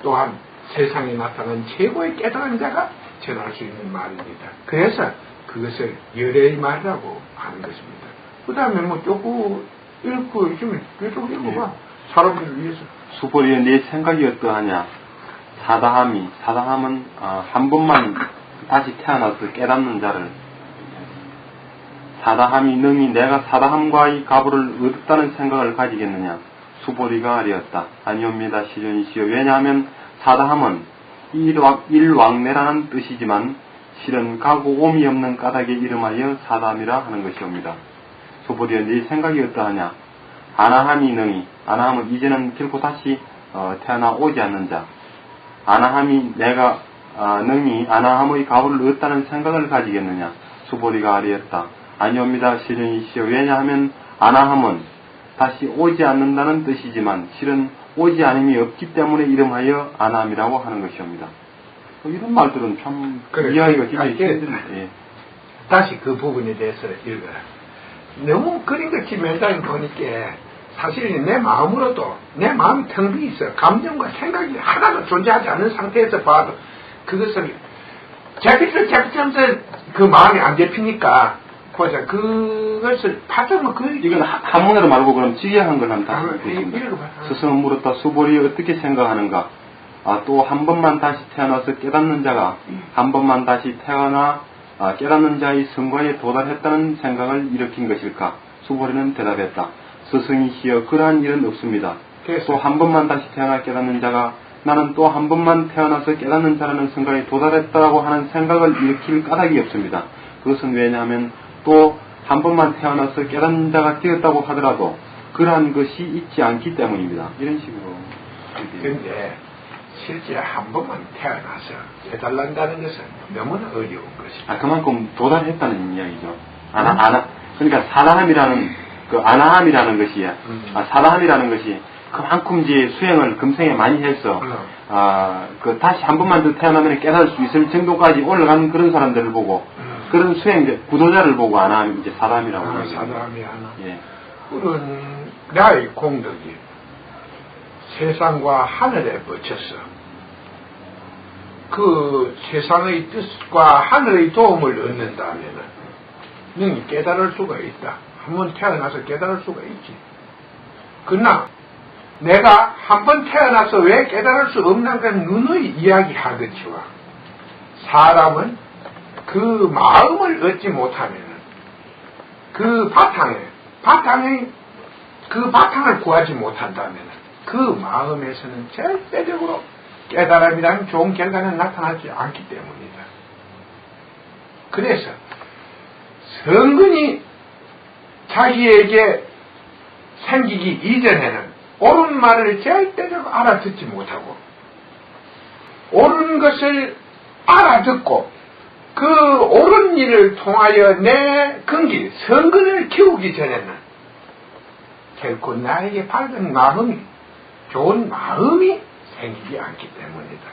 또한 세상에 나타난 최고의 깨달은 자가 전할 수 있는 말입니다. 그래서 그것을 열애의 말이라고 하는 것입니다. 그 다음에 뭐 조금 읽고 있으면 계속 읽어봐. 사람들을 위해서. 수보리여 네 생각이 어떠하냐. 사다함은 한 번만 다시 태어나서 깨닫는 자를, 사다함이 능히 내가 사다함과의 가부를 얻었다는 생각을 가지겠느냐. 수보리가 아리었다. 아니옵니다. 시전이시여. 왜냐하면 사다함은 일왕래라는 뜻이지만 실은 가고 옴이 없는 까닭에 이름하여 사다함이라 하는 것이옵니다. 수보리여 네 생각이 어떠하냐. 아나함이 능히, 아나함은 이제는 결코 다시 태어나 오지 않는 자. 아나함이 내가 능히 아나함의 가부를 얻다는 생각을 가지겠느냐. 수보리가 아리었다. 아니옵니다. 시전이시여. 왜냐하면 아나함은 다시 오지 않는다는 뜻이지만 실은 오지 않음이 없기 때문에 이름하여 아나함이라고 하는 것이옵니다. 이런 말들은 참 이해하기가 굉장히 힘든데. 다시 그 부분에 대해서 읽어라. 너무 그림같이 매달 보니까 사실 내 마음으로도 내 마음이 텅 비어 있어. 감정과 생각이 하나도 존재하지 않는 상태에서 봐도 그것을 잡히면서 그 마음이 안 잡히니까 보자. 그것을 파자면 이건 한문으로 말고 그럼 지혜한 걸 한다. 스승은 물었다. 수보리 어떻게 생각하는가? 또 한 번만 다시 태어나서 깨닫는 자가 한 번만 다시 태어나 깨닫는 자의 성과에 도달했다는 생각을 일으킨 것일까? 수보리는 대답했다. 스승이시여 그러한 일은 없습니다. 또 한 번만 다시 태어나 깨닫는 자가 나는 또 한 번만 태어나서 깨닫는 자라는 생각에 도달했다라고 하는 생각을 일으킬 까닭이 없습니다. 그것은 왜냐하면 또 한 번만 태어나서 깨닫는 자가 되었다고 하더라도 그러한 것이 있지 않기 때문입니다. 이런 식으로. 그런데 실제 한 번만 태어나서 깨달는다는 것은 너무나 어려운 것입니다. 그만큼 도달했다는 이야기죠. 그러니까 사다함이라는 그 아나함이라는 것이 사다함이라는 것이 그만큼 이제 수행을 금생에 많이 해서 그 다시 한 번만 더 태어나면 깨달을 수 있을 정도까지 올라가는 그런 사람들을 보고 그런 수행 구도자를 보고 아나함이 이제 사다함이라고 하는 사다함이 하나. 예. 그런 나의 공덕이 세상과 하늘에 뻗쳐서 그 세상의 뜻과 하늘의 도움을 얻는다면은 능히 깨달을 수가 있다. 한번 태어나서 깨달을 수가 있지. 그러나 내가 한번 태어나서 왜 깨달을 수 없는 건 누누이 이야기하듯이와 사람은 그 마음을 얻지 못하면 그 바탕을 구하지 못한다면 그 마음에서는 절대적으로 깨달음이라는 좋은 결과는 나타나지 않기 때문이다. 그래서 성근이 자기에게 생기기 이전에는 옳은 말을 절대적으로 알아듣지 못하고 옳은 것을 알아듣고 그 옳은 일을 통하여 내 근기, 성근을 키우기 전에는 결코 나에게 밝은 마음이, 좋은 마음이 생기지 않기 때문이다.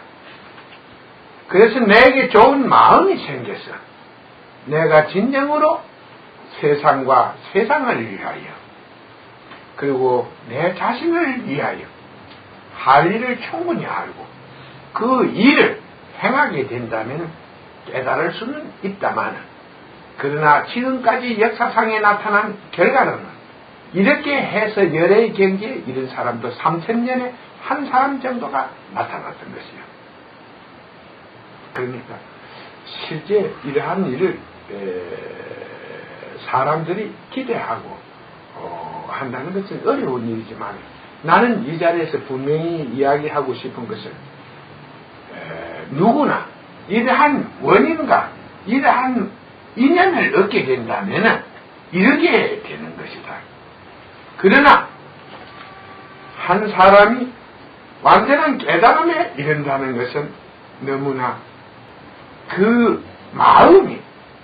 그래서 내게 좋은 마음이 생겨서 내가 진정으로 세상과 세상을 위하여 그리고 내 자신을 위하여 할 일을 충분히 알고 그 일을 행하게 된다면 깨달을 수는 있다만 그러나 지금까지 역사상에 나타난 결과로는 이렇게 해서 열애의 경지에 이른 사람도 3000년에 한 사람 정도가 나타났던 것이요. 그러니까 실제 이러한 일을 사람들이 기대하고 한다는 것은 어려운 일이지만 나는 이 자리에서 분명히 이야기하고 싶은 것은 누구나 이러한 원인과 이러한 인연을 얻게 된다면 이르게 되는 것이다. 그러나 한 사람이 완전한 깨달음에 이른다는 것은 너무나 그 마음이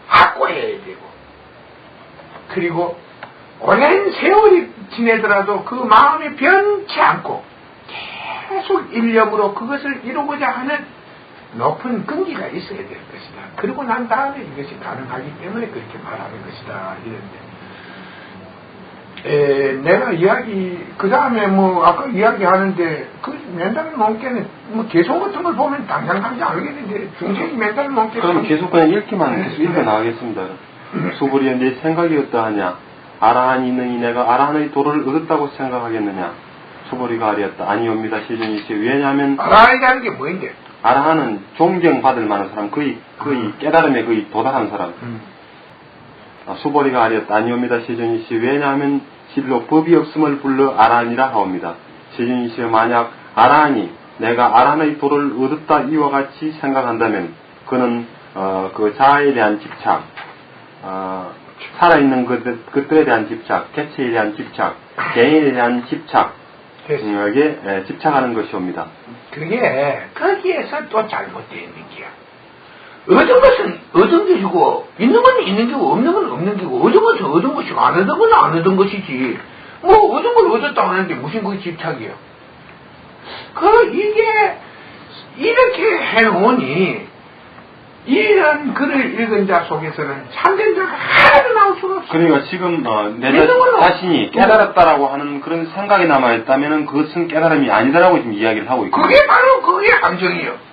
확고해야 되고 그리고 오랜 세월이 지내더라도 그 마음이 변치 않고 계속 일념으로 그것을 이루고자 하는 높은 끈기가 있어야 될 것이다. 그리고 난 다음에 이것이 가능하기 때문에 그렇게 말하는 것이다. 이런데 내가 그 다음에 아까 이야기하는데, 멘탈 몽개는, 개성 같은 걸 보면 당장 알겠는데, 중생이 멘탈 몽개. 그럼 계속 그냥 읽기만 계속 읽어 나가겠습니다. 수불이여, 내 생각이 어떠하냐? 아라한이 있느니 내가 아라한의 도를 얻었다고 생각하겠느냐? 수불이가 아리였다. 아니옵니다, 시전이시. 왜냐하면, 아라한이라는 게 뭐인데? 아라한은 존경받을 만한 사람, 거의 깨달음에 거의 도달한 사람. 수보리가 아리였다. 아니옵니다, 시전이시. 왜냐하면 실로 법이 없음을 불러 아라한이라 하옵니다. 시전이시, 만약 아라한이 내가 아라한의 도를 얻었다 이와 같이 생각한다면 그는 그 자아에 대한 집착, 살아있는 것들에 대한 집착, 개체에 대한 집착, 개인에 대한 집착에 집착하는 것이옵니다. 그게 거기에서 또 잘못되어 있는 게야. 얻은 것은 얻은 것이고, 있는 건 있는 거고, 없는 건 없는 거고, 얻은 것은 얻은 것이고, 안 얻은 건 안 얻은 것이지. 얻은 걸 얻었다고 하는데 무슨 그게 집착이야. 이게, 이렇게 해놓으니, 이런 글을 읽은 자 속에서는 참된 자가 하나도 나올 수가 없어. 그러니까 지금, 내 자신이 깨달았다라고 하는 그런 생각이 남아있다면 그것은 깨달음이 아니다라고 지금 이야기를 하고 있거든요. 그게 바로 그게 함정이요.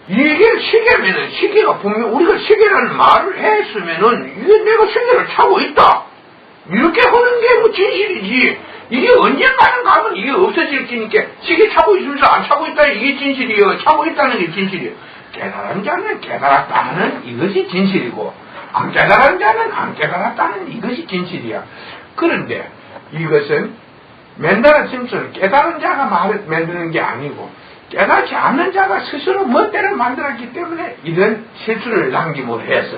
이게 시계면은, 시계가 분명 우리가 시계라는 말을 했으면은, 이게 내가 시계를 차고 있다. 이렇게 하는 게 진실이지. 이게 언젠가는 가면 이게 없어질 테니까, 시계 차고 있으면서 안 차고 있다, 이게 진실이요. 차고 있다는 게 진실이요. 깨달은 자는 깨달았다는 이것이 진실이고, 안 깨달은 자는 안 깨달았다는 이것이 진실이야. 그런데, 이것은, 맨날 simpson 깨달은 자가 말을 만드는 게 아니고, 깨닫지 않는 자가 스스로 멋대로 만들었기 때문에 이런 실수를 남김으로 해서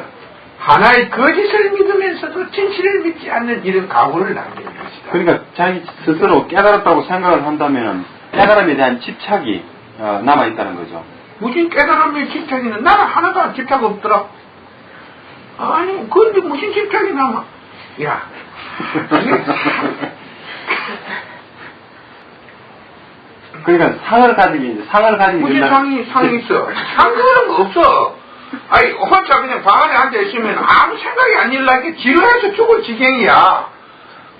하나의 거짓을 믿으면서도 진실을 믿지 않는 이런 각오를 남기는 것이다. 그러니까 자기 스스로 깨달았다고 생각을 한다면 깨달음에 대한 집착이 남아있다는 거죠. 무슨 깨달음의 집착이는 나는 하나도 집착 없더라. 아니 그런데 무슨 집착이 남아. 야 그러니까 상을 가지기 무슨 상이 있어? 상 그런 거 없어. 아니 혼자 그냥 방 안에 앉아 있으면 아무 생각이 안 일나게 지루해서 죽을 지경이야.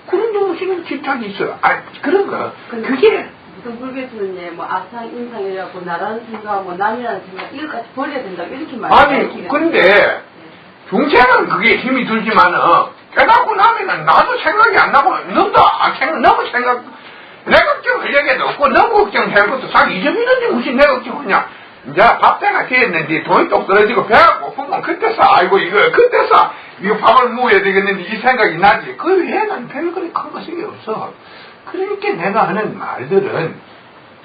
그런데 무슨 집착이 있어? 그런 거. 그게 무슨 불교에서는 아상 인상이라고 나라는 생각하고 남이라는 생각 이것까지 버려야 된다고 이렇게 말해요. 아니 근데 중생은 그게 힘이 들지만은 깨닫고 나면은 나도 생각이 안 나고 너도 너무 생각. 내 걱정할 얘기도 없고 너무 걱정할 것도 싹 잊어버리는데 무슨 내 걱정하냐. 이제 밥때가 됐는데 돈이 똑 떨어지고 배가 고프면 그때서 아이고 그때서 이거 밥을 먹어야 되겠는데 이 생각이 나지. 그 외에는 별그리 큰 것이 없어. 그러니까 내가 하는 말들은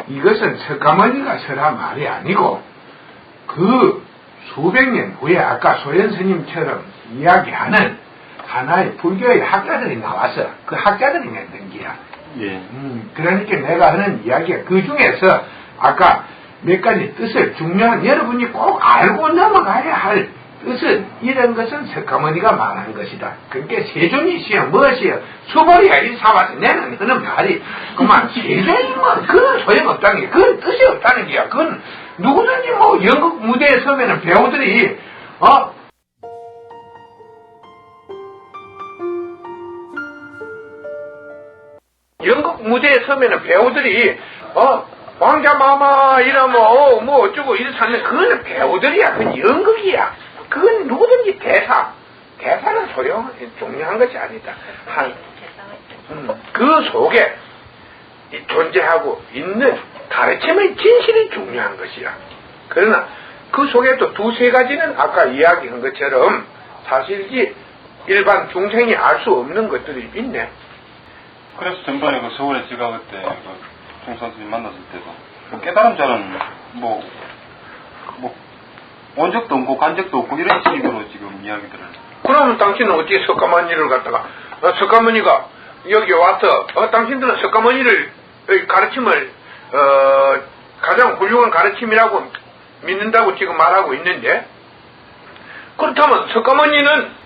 이것은 석가모니가 설한 말이 아니고 그 수백 년 후에 아까 소연 스님처럼 이야기하는 하나의 불교의 학자들이 나와서 그 학자들이 냈던 게야. 예. 그러니까 내가 하는 이야기가 그 중에서 아까 몇 가지 뜻을 중요한 여러분이 꼭 알고 넘어가야 할 뜻은 이런 것은 석가모니가 말한 것이다. 그러니까 세존이시여 무엇이여 수보리야 이 사와서 내는 하는 말이 그만 세존이 그건 소용없다는 게 그건 뜻이 없다는 게야. 그건 누구든지 연극 무대에 서면은 배우들이 연극 무대에 서면은 배우들이 왕자마마 이러면 어쩌고 이렇다는 그거는 배우들이야. 그건 연극이야. 그건 누구든지 대사는 중요한 것이 아니다. 그 속에 존재하고 있는 가르침의 진실이 중요한 것이야. 그러나 그 속에 또 두세 가지는 아까 이야기한 것처럼 사실이 일반 중생이 알 수 없는 것들이 있네. 그래서 전번에 서울에 제가 그때 총선생님 만났을 때도 깨달은 자는 온 적도 없고 간 적도 없고 이런 식으로 지금 이야기들을. 그러면 당신은 어떻게 석가모니를 갖다가 석가모니가 여기 와서 당신들은 석가모니를 가르침을 가장 훌륭한 가르침이라고 믿는다고 지금 말하고 있는데 그렇다면 석가모니는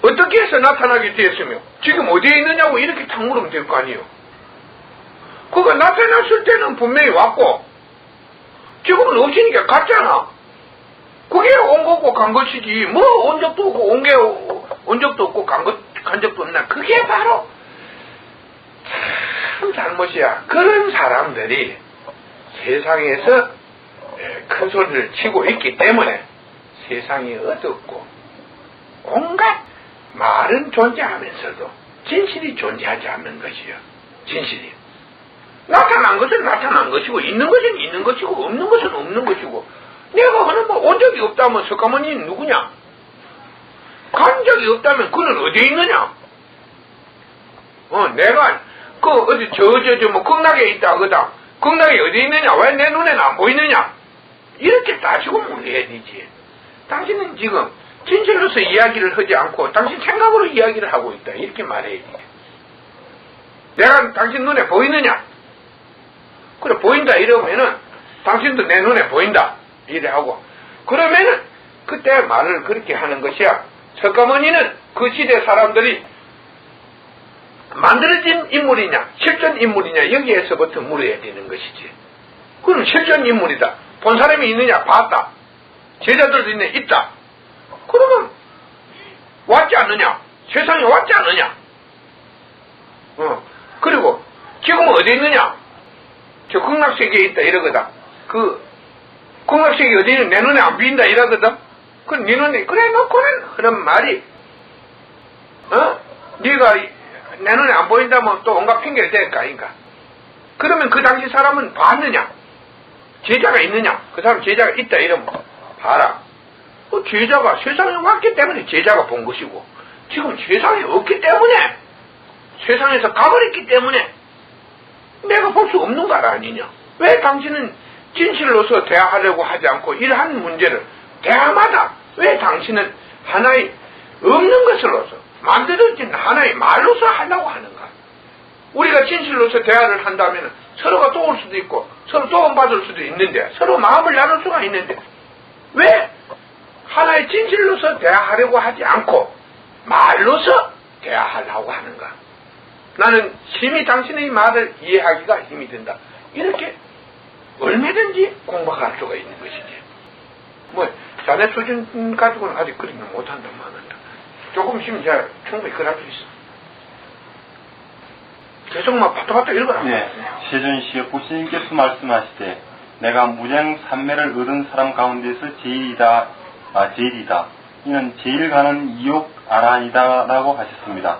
어떻게 해서 나타나게 되었으며 지금 어디에 있느냐고 이렇게 탁 물으면 될 거 아니에요. 그가 나타났을 때는 분명히 왔고 지금은 없으니까 갔잖아. 그게 온 거고 간 것이지 온 적도 없고 온 적도 없고 간 한 적도 없나? 그게 바로 참 잘못이야. 그런 사람들이 세상에서 큰 소리를 치고 있기 때문에 세상이 어둡고 온갖 말은 존재하면서도 진실이 존재하지 않는 것이요. 진실이. 나타난 것은 나타난 것이고 있는 것은 있는 것이고 없는 것은 없는 것이고 내가 하는 뭐 온 적이 없다면 석가모니는 누구냐? 간 적이 없다면 그는 어디에 있느냐? 내가 어디 뭐 극락에 있다 하거든. 극락이 어디에 있느냐? 왜 내 눈에는 안 보이느냐? 이렇게 따지고 물어야 되지. 당신은 지금 진실로서 이야기를 하지 않고 당신 생각으로 이야기를 하고 있다. 이렇게 말해야 돼. 내가 당신 눈에 보이느냐? 그래 보인다 이러면은 당신도 내 눈에 보인다. 이래 하고 그러면은 그때 말을 그렇게 하는 것이야. 석가모니는 그 시대 사람들이 만들어진 인물이냐 실존 인물이냐 여기에서부터 물어야 되는 것이지. 그럼 실존 인물이다. 본 사람이 있느냐? 봤다. 제자들도 있다. 그러면 왔지 않느냐? 세상에 왔지 않느냐? 그리고 지금 어디 있느냐? 저 극락세계에 있다 이러거든. 그 극락세계 어디 있는 내 눈에 안 보인다 이러거든. 그 네 눈에 그래 놓고는 그런 말이 네가 내 눈에 안 보인다면 또 온갖 핑계를 댈 거 아닌가? 그러면 그 당시 사람은 봤느냐? 제자가 있느냐? 그 사람 제자가 있다 이러면 봐라. 그 제자가 세상에 왔기 때문에 제자가 본 것이고 지금 세상에 없기 때문에 세상에서 가버렸기 때문에 내가 볼 수 없는 거 아니냐? 왜 당신은 진실로서 대화하려고 하지 않고 이러한 문제를 대화마다 왜 당신은 하나의 없는 것으로서 만들어진 하나의 말로서 하려고 하는가? 우리가 진실로서 대화를 한다면 서로가 도울 수도 있고 서로 도움받을 수도 있는데 서로 마음을 나눌 수가 있는데 왜 하나의 진실로서 대화하려고 하지 않고 말로서 대화하려고 하는가? 나는 심히 당신의 말을 이해하기가 힘이 든다. 이렇게 얼마든지 공부할 수가 있는 것이지. 뭐 자네 수준 가지고는 아직 그림을 못한다 말한다. 조금씩 이제 충분히 그럴 수 있어. 계속 막 바타바타 읽어라. 네, 세존시여 부처님께서 말씀하시되 내가 무량 삼매를 얻은 사람 가운데서 제일이다. 이는 제일 가는 이욕 아라한이다 라고 하셨습니다.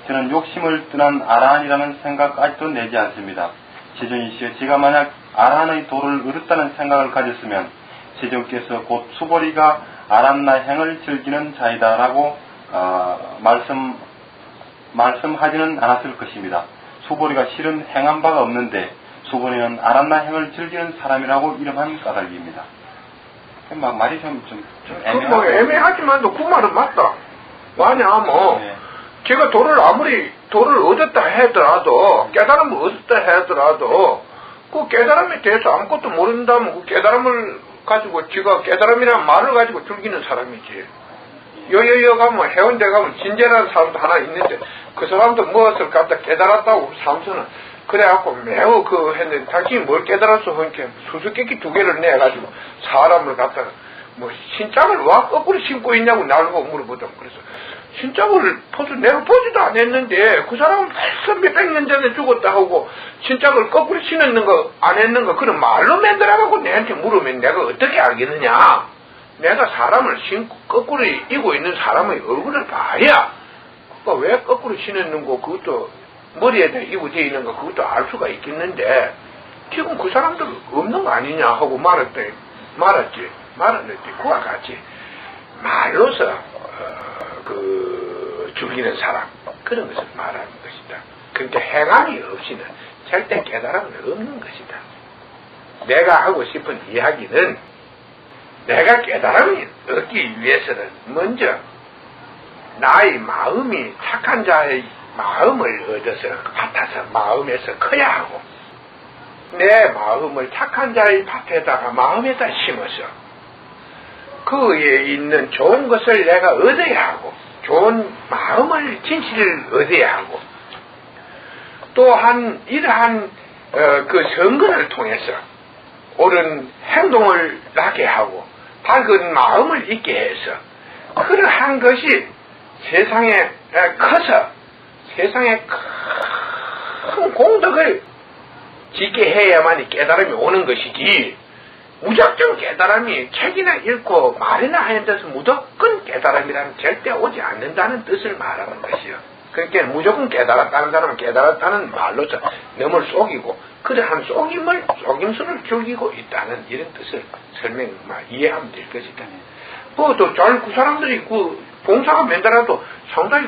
저는 욕심을 떠난 아라한이라는 생각 아직도 내지 않습니다. 세존이시여 제가 만약 아라한의 도를 얻었다는 생각을 가졌으면 세존께서 곧 수보리가 아란나행을 즐기는 자이다 라고 말씀하지는 않았을 것입니다. 수보리가 실은 행한 바가 없는데 수보리는 아란나행을 즐기는 사람이라고 이름한 까닭입니다. 말이 좀 애매하고. 뭐 애매하지만도 그 말은 맞다. 왜냐하면 네. 제가 아무리 도를 얻었다 하더라도 깨달음을 얻었다 하더라도 그 깨달음에 대해서 아무것도 모른다면 그 깨달음을 가지고 지가 깨달음이라는 말을 가지고 즐기는 사람이지. 여여 가면 해운대 가면 진재라는 사람도 하나 있는데 그 사람도 무엇을 갖다 깨달았다고 삼선은 그래갖고 매우 했는데 당신이 뭘 깨달았어? 그러니까 수수께끼 2개를 내가지고 사람을 갖다가 뭐 신장을 와 거꾸로 신고 있냐고 나보고 물어보던. 그래서 신장을 내가 보지도 않았는데 그 사람은 벌써 몇백 년 전에 죽었다 하고 신장을 거꾸로 신었는 거 안 했는 거 그런 말로 만들어가고 내한테 물으면 내가 어떻게 알겠느냐? 내가 사람을 거꾸로 이고 있는 사람의 얼굴을 봐야 그러니까 왜 거꾸로 신었는 거 그것도 머리에다 이고 되어 있는 거 그것도 알 수가 있겠는데 지금 그 사람도 없는 거 아니냐 하고 말았지. 그와 같이 말로서 죽이는 사람 그런 것을 말하는 것이다. 그러니까 행함이 없이는 절대 깨달음은 없는 것이다. 내가 하고 싶은 이야기는 내가 깨달음을 얻기 위해서는 먼저 나의 마음이 착한 자의 마음을 얻어서 받아서 마음에서 커야 하고 내 마음을 착한 자의 밭에다가 마음에다 심어서 그에 있는 좋은 것을 내가 얻어야 하고 좋은 마음을 진실을 얻어야 하고 또한 이러한 선거를 통해서 옳은 행동을 나게 하고 밝은 마음을 있게 해서 그러한 것이 세상에 커서 세상에 큰 공덕을 짓게 해야만 깨달음이 오는 것이지, 무작정 깨달음이 책이나 읽고 말이나 하는 데서 무조건 깨달음이라는 절대 오지 않는다는 뜻을 말하는 것이요. 그러니까 무조건 깨달았다는 사람은 깨달았다는 말로서 너무 속이고, 그러한 속임수를 즐기고 있다는 이런 뜻을 이해하면 될 것이다. 그 사람들이 봉사가 맨더라도 상당히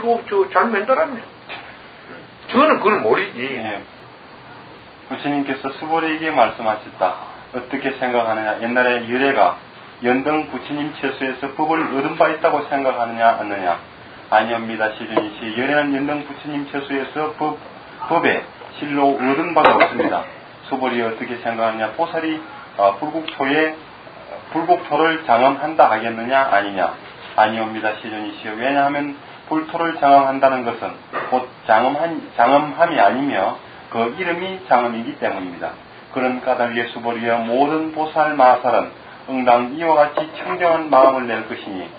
잘 맨더랍니다. 저는 그걸 모르지. 예. 부처님께서 수보리에게 말씀하셨다. 어떻게 생각하느냐? 옛날에 유래가 연등 부처님 처소에서 법을 얻은 바 있다고 생각하느냐 않느냐? 아니옵니다. 시준이시. 유래는 연등 부처님 처소에서 법에 실로 얻은 바가 없습니다. 수보리 어떻게 생각하느냐? 보살이 불국토를 장엄한다 하겠느냐 아니냐? 아니옵니다. 시준이시여. 왜냐하면 불토를 장엄한다는 것은 곧 장엄함이 아니며 그 이름이 장엄이기 때문입니다. 그런 까닭에 수보리여 모든 보살 마살은 응당 이와 같이 청정한 마음을 낼 것이니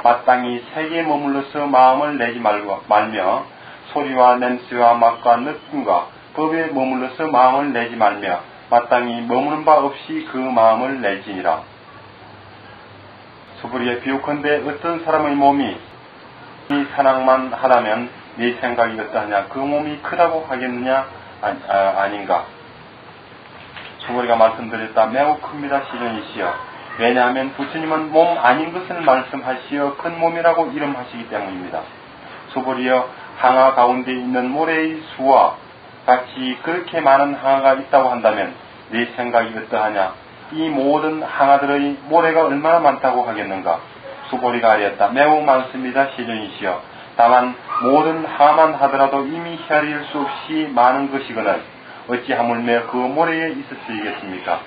마땅히 세계에 머물러서 마음을 내지 말며 소리와 냄새와 맛과 느낌과 법에 머물러서 마음을 내지 말며 마땅히 머무는 바 없이 그 마음을 내지니라. 수보리여 비옥컨대 어떤 사람의 몸이 산악만 하다면 네 생각이 어떠하냐? 그 몸이 크다고 하겠느냐? 아닌가? 수보리가 말씀드렸다. 매우 큽니다. 시전이시여. 왜냐하면 부처님은 몸 아닌 것을 말씀하시어 큰 몸이라고 이름하시기 때문입니다. 수보리여 항아 가운데 있는 모래의 수와 같이 그렇게 많은 항아가 있다고 한다면 네 생각이 어떠하냐? 이 모든 항아들의 모래가 얼마나 많다고 하겠는가? 수보리가 아뢰었다. 매우 많습니다. 시전이시여. 다만 모든 항아만 하더라도 이미 헤아릴 수 없이 많은 것이거늘 어찌 하물며 그 모래에 있었으리겠습니까?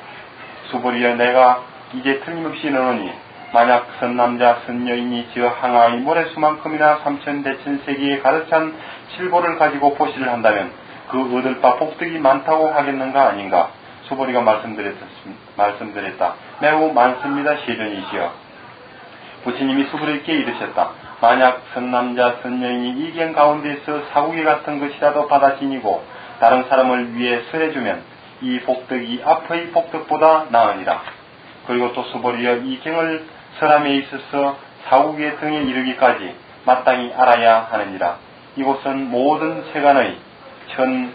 수보리여 내가 이제 틀림없이 너노니 만약 선남자 선여인이 저 항아의 모래수만큼이나 삼천대천세계에 가득 찬 칠보를 가지고 보시를 한다면 그 얻을 바 복덕이 많다고 하겠는가 아닌가? 수보리가 말씀드렸다. 매우 많습니다. 시전이시여. 부처님이 수보리에게 이르셨다. 만약 선남자 선여인이 이경 가운데서 사구개 같은 것이라도 받아 지니고 다른 사람을 위해 설해주면 이 복덕이 앞의 복덕보다 나으니라. 그리고 또 수보리여 이 경을 설함에 있어서 사구개 등에 이르기까지 마땅히 알아야 하느니라. 이곳은 모든 세간의 천,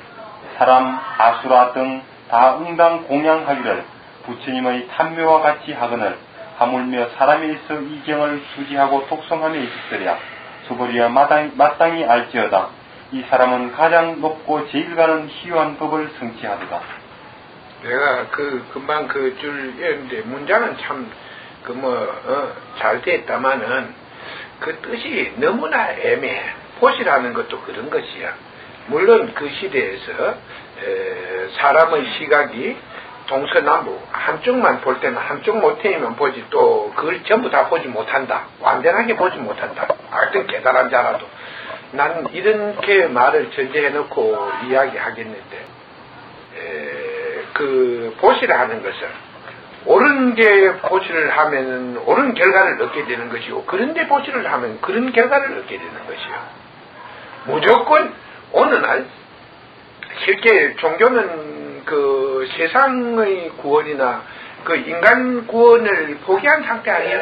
사람, 아수라 등 다 응당 공양하기를 부처님의 탐묘와 같이 하거늘 하물며 사람에 있어 이 경을 수지하고 독성함에 있으리라. 수보리여 마땅히 알지어다. 이 사람은 가장 높고 제일 가는 희유한 법을 성취하도다. 내가 금방 줄 읽는데 문장은 참 잘 됐다마는 그 뜻이 너무나 애매해. 보시라는 것도 그런 것이야. 물론 그 시대에서 사람의 시각이 동서남북 한쪽만 볼 때는 한쪽 모태이면 보지, 또 그걸 전부 다 보지 못한다. 완전하게 보지 못한다. 어떤 깨달은 자라도. 난 이렇게 말을 전제해놓고 이야기하겠는데, 그 보시라 하는 것은 옳은 게 보시를 하면 옳은 결과를 얻게 되는 것이고, 그런데 보시를 하면 그런 결과를 얻게 되는 것이요. 무조건 어느 날 실제 종교는 그 세상의 구원이나 그 인간 구원을 포기한 상태 아니야?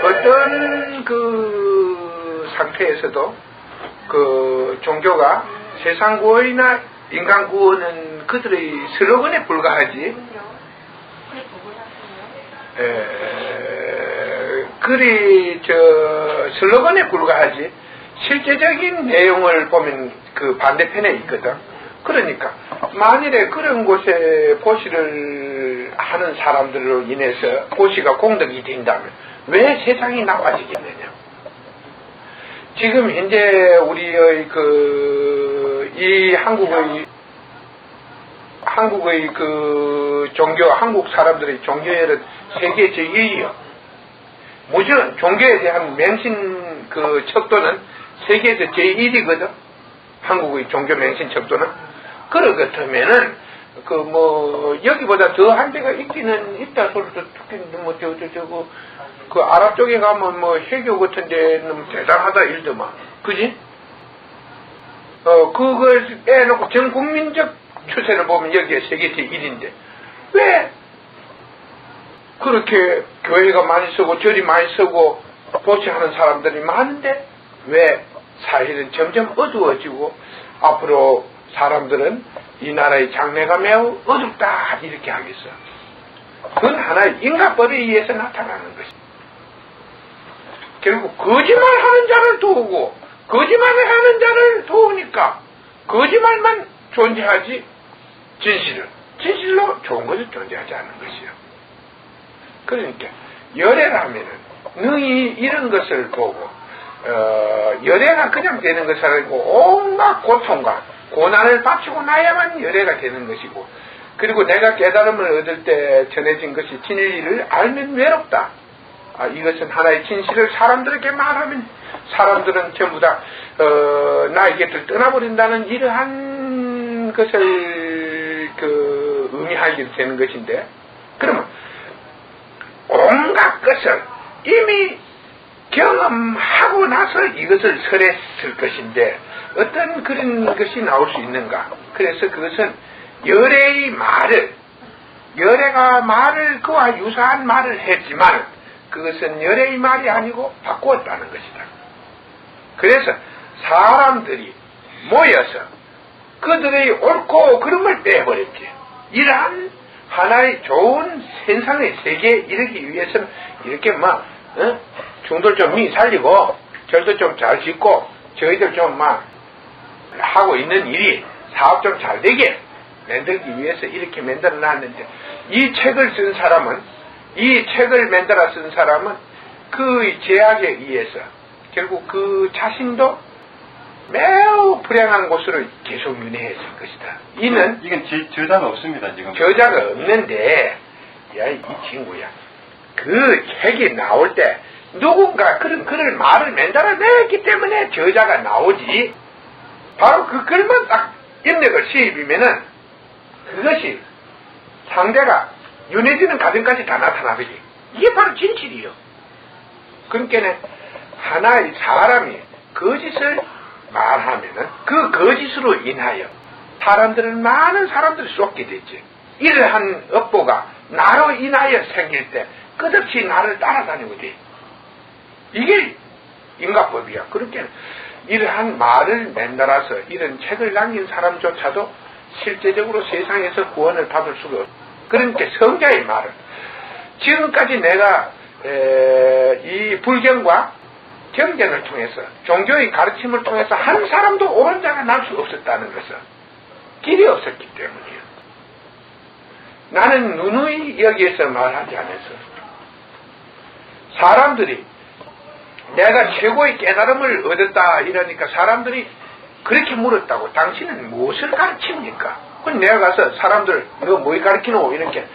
어떤 그 상태에서도 그 종교가 세상 구원이나 인간 구원은 그들의 슬로건에 불과하지. 그리 슬로건에 불과하지. 실제적인 내용을 보면 그 반대편에 있거든. 그러니까 만일에 그런 곳에 보시를 하는 사람들로 인해서 보시가 공덕이 된다면 왜 세상이 나빠지겠느냐. 지금 현재 우리의 이 한국의 그 종교, 한국 사람들의 종교에는 세계 제1위요. 무슨 종교에 대한 맹신 그 척도는 세계에서 제1위거든. 한국의 종교 맹신 척도는. 그렇다면은 여기보다 더한 데가 있기는 있다 소리도 듣긴 그 아랍 쪽에 가면 뭐 해교 같은 데는 대단하다 일더만. 그지? 그걸 빼놓고 전 국민적 추세를 보면 여기에 세계 제1인데, 왜 그렇게 교회가 많이 쓰고 절이 많이 쓰고 보시하는 사람들이 많은데 왜 사실은 점점 어두워지고 앞으로 사람들은 이 나라의 장래가 매우 어둡다 이렇게 하겠어. 그건 하나의 인간법에 의해서 나타나는 것이다. 결국 거짓말하는 자를 도우고 거짓말을 하는 자를 도우니까 거짓말만 존재하지 진실로 좋은 것은 존재하지 않는 것이요. 그러니까 열애라면은 능히 이런 것을 보고 열애가 그냥 되는 것이 아니고 온갖 고통과 고난을 바치고 나야만 열애가 되는 것이고, 그리고 내가 깨달음을 얻을 때 전해진 것이 진리를 알면 외롭다. 이것은 하나의 진실을 사람들에게 말하면 사람들은 전부 다 나의 곁을 떠나버린다는 이러한 것을 의미하게 되는 것인데, 그러면 온갖 것을 이미 경험하고 나서 이것을 설했을 것인데 어떤 그런 것이 나올 수 있는가? 그래서 그것은 열애의 말을, 열애가 말을 그와 유사한 말을 했지만 그것은 열애의 말이 아니고 바꾸었다는 것이다. 그래서 사람들이 모여서 그들의 옳고 그름을 빼버렸지. 이러한 하나의 좋은 세상의 세계에 이르기 위해서는 이렇게 중들 좀 살리고 절도 좀 잘 짓고 저희들 좀 하고 있는 일이 사업 좀 잘 되게 만들기 위해서 이렇게 만들어 놨는데, 이 책을 쓴 사람은, 이 책을 만들어 쓴 사람은 그 제약에 의해서 결국 그 자신도 매우 불행한 곳으로 계속 윤회했을 것이다. 이건 저자가 없습니다, 지금. 저자가 없는데, 야, 이 친구야. 그 책이 나올 때 누군가 그런 글을 말을 만들어냈기 때문에 저자가 나오지. 바로 그 글만 딱 입력을 시입이면은 그것이 상대가 윤회지는 가정까지 다 나타나버리. 이게 바로 진실이요. 그러니까 하나의 사람이 거짓을 말하면은 그 거짓으로 인하여 사람들은 많은 사람들이 쏟게 되지. 이러한 업보가 나로 인하여 생길 때 끝없이 나를 따라다니고 돼. 이게 인과법이야. 그렇게 이러한 말을 만들어서 이런 책을 남긴 사람조차도 실제적으로 세상에서 구원을 받을 수가 없어. 그러니까 성자의 말을 지금까지 내가 이 불경과 경전을 통해서 종교의 가르침을 통해서 한 사람도 옳은 자가 날 수 없었다는 것은 길이 없었기 때문이에요. 나는 누누이 여기에서 말하지 않았어. 사람들이 내가 최고의 깨달음을 얻었다 이러니까 사람들이 그렇게 물었다고. 당신은 무엇을 가르칩니까? 그럼 내가 가서 사람들 너 뭐 가르치노? 이렇게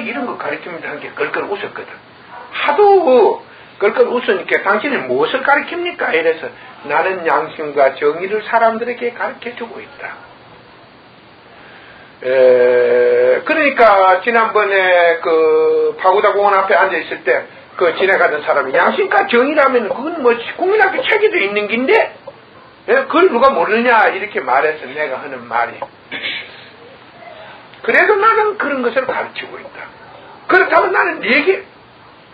이런 거 가르칩니다 하는 게 걸걸 웃었거든. 하도 걸걸 웃으니까 당신은 무엇을 가르칩니까? 이래서 나는 양심과 정의를 사람들에게 가르쳐주고 있다. 그러니까 지난번에 그 파고다 공원 앞에 앉아있을 때 그 지나가던 사람이 양심과 정의라면 그건 국민학교 책에도 있는 긴데 그걸 누가 모르느냐 이렇게 말해서 내가 하는 말이, 그래도 나는 그런 것을 가르치고 있다. 그렇다면 나는 네게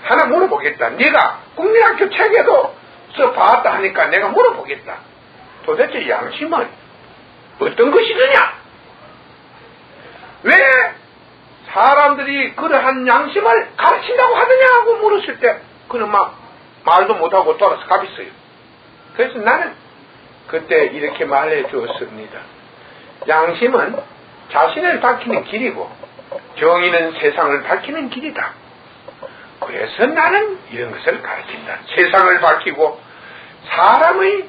하나 물어보겠다. 네가 국민학교 책에도 써봤다 하니까 내가 물어보겠다. 도대체 양심은 어떤 것이느냐? 왜 사람들이 그러한 양심을 가르친다고 하느냐 하고 물었을 때 그는 말도 못하고 돌아서 가있어요. 그래서 나는 그때 이렇게 말해 주었습니다. 양심은 자신을 밝히는 길이고 정의는 세상을 밝히는 길이다. 그래서 나는 이런 것을 가르친다. 세상을 밝히고 사람의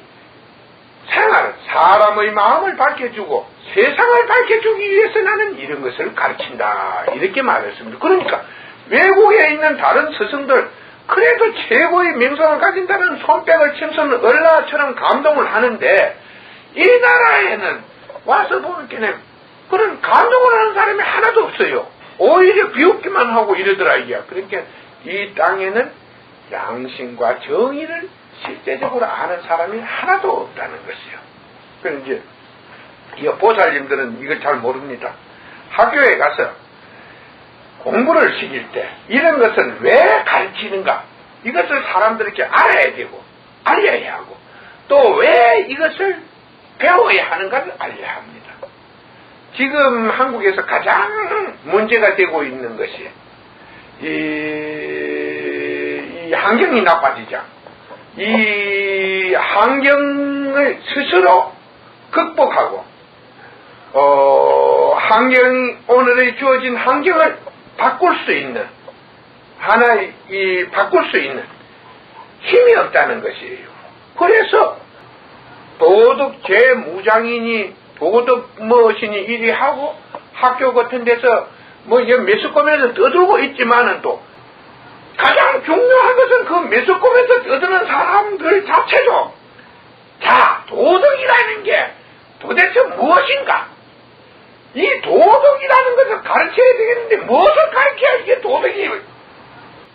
생활, 사람의 마음을 밝혀주고 세상을 밝혀주기 위해서 나는 이런 것을 가르친다. 이렇게 말했습니다. 그러니까 외국에 있는 다른 스승들 그래도 최고의 명성을 가진다는 손뼉을 치면서 얼라처럼 감동을 하는데 이 나라에는 와서 보니까 그런 감동을 하는 사람이 하나도 없어요. 오히려 비웃기만 하고 이러더라 이게. 그러니까 이 땅에는 양심과 정의를 실제적으로 아는 사람이 하나도 없다는 것이요. 그럼 이제 이 보살님들은 이걸 잘 모릅니다. 학교에 가서 공부를 시킬 때 이런 것은 왜 가르치는가? 이것을 사람들에게 알아야 되고 알려야 하고 또 왜 이것을 배워야 하는가를 알려야 합니다. 지금 한국에서 가장 문제가 되고 있는 것이 이 환경이 나빠지자. 이 환경을 스스로 극복하고 오늘의 주어진 환경을 바꿀 수 있는 하나의 바꿀 수 있는 힘이 없다는 것이에요. 그래서 도덕 재무장이니 도덕 무엇이니 이리 하고 학교 같은 데서 뭐 메스꺼면에서 떠들고 있지만은 또 가장 중요한 것은 그 메스꺼면에서 떠드는 사람들 자체죠. 자, 도덕이라는 게 도대체 무엇인가? 이 도덕이라는 것을 가르쳐야 되겠는데 무엇을 가르쳐야 이게 도덕이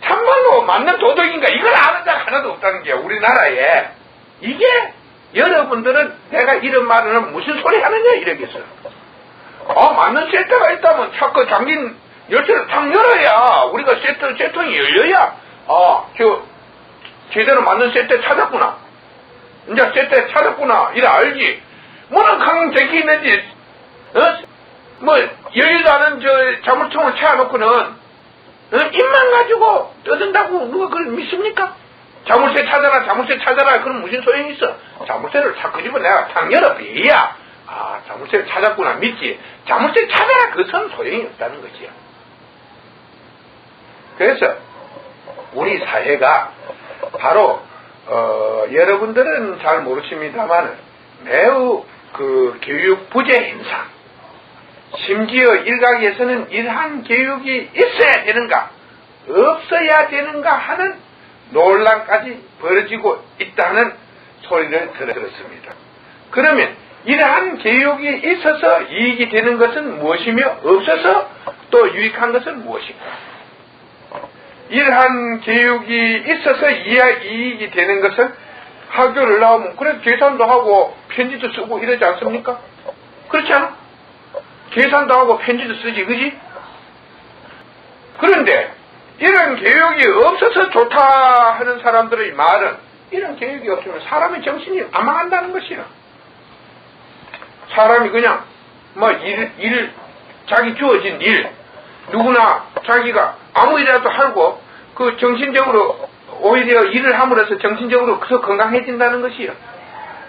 참말로 맞는 도덕인가? 이걸 아는 자가 하나도 없다는 게 우리나라에. 이게 여러분들은 내가 이런 말을 하면 무슨 소리 하느냐 이러겠어요. 맞는 세트가 있다면 자꾸 잠긴 열쇠를 탁 열어야 우리가 세통이 열려야 제대로 맞는 세트 찾았구나. 이제 세트 찾았구나 이래 알지. 뭐는 강쟁이 있는지 뭐 여의도 않은 자물통을 채워놓고는 입만 가지고 떠든다고 누가 그걸 믿습니까? 자물쇠 찾아라 그럼 무슨 소용이 있어? 자물쇠를 탁 끄집어 내가 탁 열어봐야 자물쇠를 찾았구나 믿지. 자물쇠 찾아라 그것은 소용이 없다는 것이야. 그래서 우리 사회가 바로 여러분들은 잘 모르십니다만 매우 그 교육 부재 현상, 심지어 일각에서는 이러한 교육이 있어야 되는가 없어야 되는가 하는 논란까지 벌어지고 있다는 소리를 들었습니다. 그러면 이러한 교육이 있어서 이익이 되는 것은 무엇이며 없어서 또 유익한 것은 무엇인가? 이러한 교육이 있어서 이익이 되는 것은 학교를 나오면 그래도 계산도 하고 편지도 쓰고 이러지 않습니까? 그렇지 않아? 계산도 하고 편지도 쓰지, 그지? 그런데 이런 교육이 없어서 좋다 하는 사람들의 말은 이런 교육이 없으면 사람의 정신이 안 망한다는 것이야. 사람이 그냥 자기 주어진 일 누구나 자기가 아무 일이라도 하고 그 정신적으로 오히려 일을 함으로써 정신적으로 더 건강해진다는 것이요.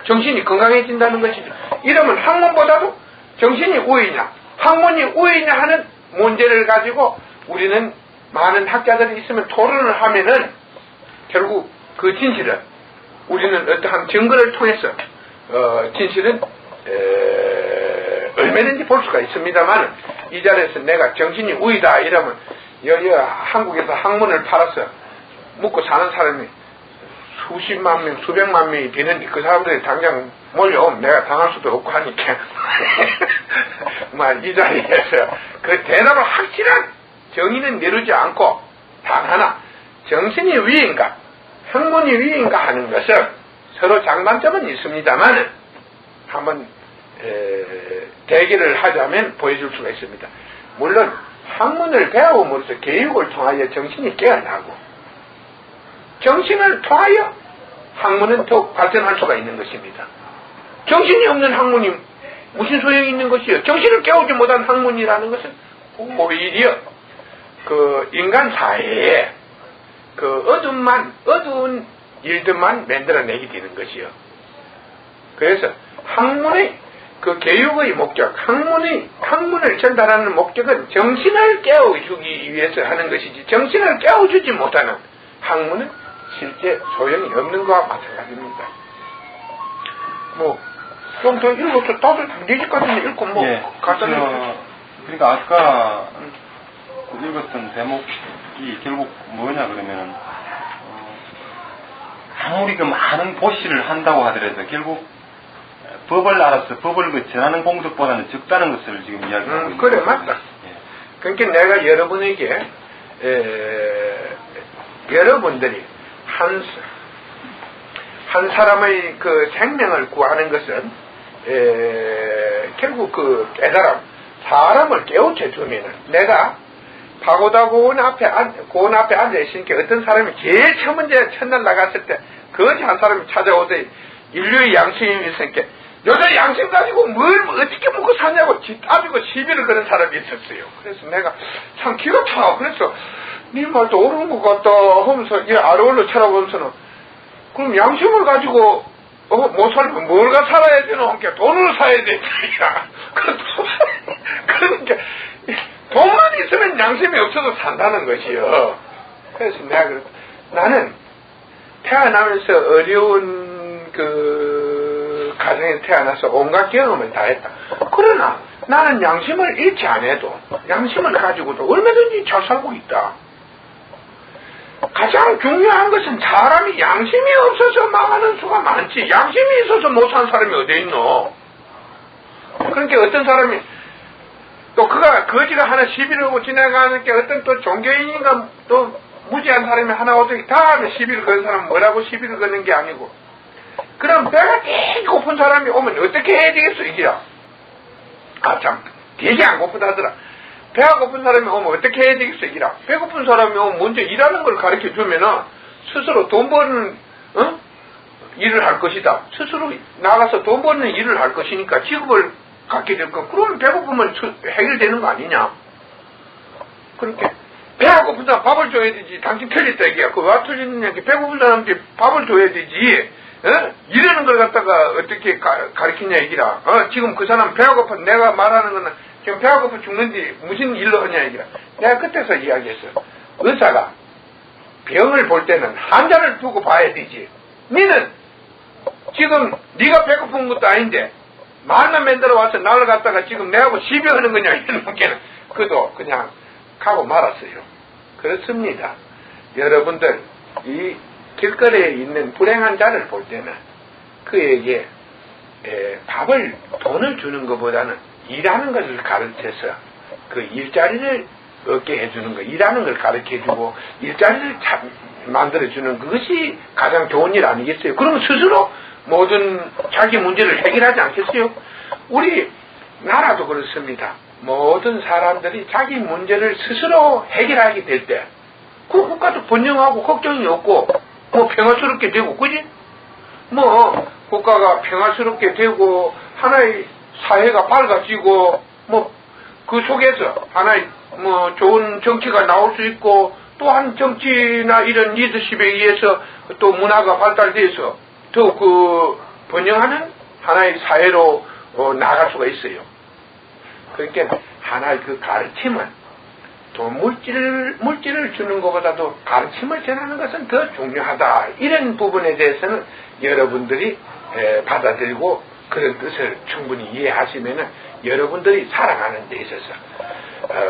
정신이 건강해진다는 것이죠. 이러면 학문보다도 정신이 우위냐 학문이 우위냐 하는 문제를 가지고 우리는 많은 학자들이 있으면 토론을 하면은 결국 그 진실은 우리는 어떠한 증거를 통해서 진실은 얼마든지 볼 수가 있습니다만 이 자리에서 내가 정신이 우위다 이러면 한국에서 학문을 팔아서 먹고 사는 사람이 수십만 명, 수백만 명이 되는데 그 사람들이 당장 몰려오면 내가 당할 수도 없고 하니까 이 자리에서 그 대답을 확실한 정의는 내리지 않고 단 하나 정신이 위인가 학문이 위인가 하는 것은 서로 장단점은 있습니다만 한번 대결을 하자면 보여줄 수가 있습니다. 물론 학문을 배움으로써 교육을 통하여 정신이 깨어나고 정신을 통하여 학문은 더욱 발전할 수가 있는 것입니다. 정신이 없는 학문이 무슨 소용이 있는 것이요? 정신을 깨우지 못한 학문이라는 것은 오히려 그 인간 사회에 그 어두운 일들만 만들어내게 되는 것이요. 그래서 학문의 그 교육의 목적, 학문을 전달하는 목적은 정신을 깨워주기 위해서 하는 것이지 정신을 깨워주지 못하는 학문은 실제 소용이 없는 것과 마찬가지입니다. 좀 더 읽어서 다들 네 집까지는 읽고 갖다 놓고. 그러니까 아까 읽었던 대목이 결국 뭐냐 그러면은 아무리 그 많은 보시를 한다고 하더라도 결국 법을 알아서 법을 전하는 공덕보다는 적다는 것을 지금 이야기하고 있는 그래 맞다. 그러니까 내가 여러분에게 여러분들이 한 사람의 그 생명을 구하는 것은 결국 그 깨달음, 사람을 깨우쳐 주면은 내가 파고다 고원 앞에 앉아 있으니까 어떤 사람이 제일 처음 먼저 첫날 나갔을 때 거지 한 사람이 찾아오더니 인류의 양심이 있으니까 여자 양심 가지고 뭘 어떻게 먹고 사냐고 따지고 시비를 거는 사람이 있었어요. 그래서 내가 참 기가 차. 그래서 네 말도 옳은 것 같다 하면서 이 아래올로 쳐다보면서는 그럼 양심을 가지고 못 살면 뭘가 살아야 되노? 그러니까 돈을 사야 되니까. 그러니까 돈만 있으면 양심이 없어도 산다는 것이요. 그래서 내가 나는 태어나면서 어려운 그 가정에 태어나서 온갖 경험을 다 했다. 그러나 나는 양심을 잃지 않아도 양심을 가지고도 얼마든지 잘 살고 있다. 가장 중요한 것은 사람이 양심이 없어서 망하는 수가 많지 양심이 있어서 못 사는 사람이 어디 있노? 그러니까 어떤 사람이 또 그가 거지가 하나 시비를 하고 지나가는 게 어떤 또 종교인인가 또 무지한 사람이 하나 오더니 다음에 시비를 거는 사람은 뭐라고 시비를 거는 게 아니고 그럼 배가 되게 고픈 사람이 오면 어떻게 해야 되겠어 이게야. 아 참 되게 안 고프다더라. 배가 고픈 사람이 오면 어떻게 해야 되겠어 이라. 배고픈 사람이 오면 먼저 일하는 걸 가르쳐 주면은 스스로 돈 버는 일을 할 것이다. 스스로 나가서 돈 버는 일을 할 것이니까 직업을 갖게 될 거. 그러면 배고프면 해결되는 거 아니냐. 그렇게 배가 고픈 사람 밥을 줘야 되지. 당신 틀렸다 얘기야. 그거 왜 틀리느냐. 배고픈 사람한테 밥을 줘야 되지. 이러는 걸 갖다가 어떻게 가르치냐 얘기라. 지금 그 사람 배가 고파. 내가 말하는 거는 지금 배가 고파 죽는데 무슨 일로 하냐 얘기라. 내가 그때서 이야기했어. 의사가 병을 볼 때는 환자를 두고 봐야 되지. 니는 지금 네가 배고픈 것도 아닌데 말만 만들어 와서 나를 갖다가 지금 내하고 시비하는 거냐 이런 게는 그도 그냥 가고 말았어요. 그렇습니다. 여러분들 이 길거리에 있는 불행한 자를 볼 때는 그에게 돈을 주는 것보다는 일하는 것을 가르쳐서 그 일자리를 얻게 해주는 거, 일하는 걸 가르쳐주고 일자리를 만들어주는 그것이 가장 좋은 일 아니겠어요? 그러면 스스로 모든 자기 문제를 해결하지 않겠어요? 우리 나라도 그렇습니다. 모든 사람들이 자기 문제를 스스로 해결하게 될 때 그 국가도 번영하고 걱정이 없고 뭐 평화스럽게 되고 그지? 뭐 국가가 평화스럽게 되고 하나의 사회가 밝아지고 뭐 그 속에서 하나의 뭐 좋은 정치가 나올 수 있고 또한 정치나 이런 리더십에 의해서 또 문화가 발달돼서 더욱 그 번영하는 하나의 사회로 나아갈 수가 있어요. 그러니까 하나의 그 가르침은 또 물질을 주는 것보다도 가르침을 전하는 것은 더 중요하다. 이런 부분에 대해서는 여러분들이 받아들이고 그런 뜻을 충분히 이해하시면은 여러분들이 살아가는 데 있어서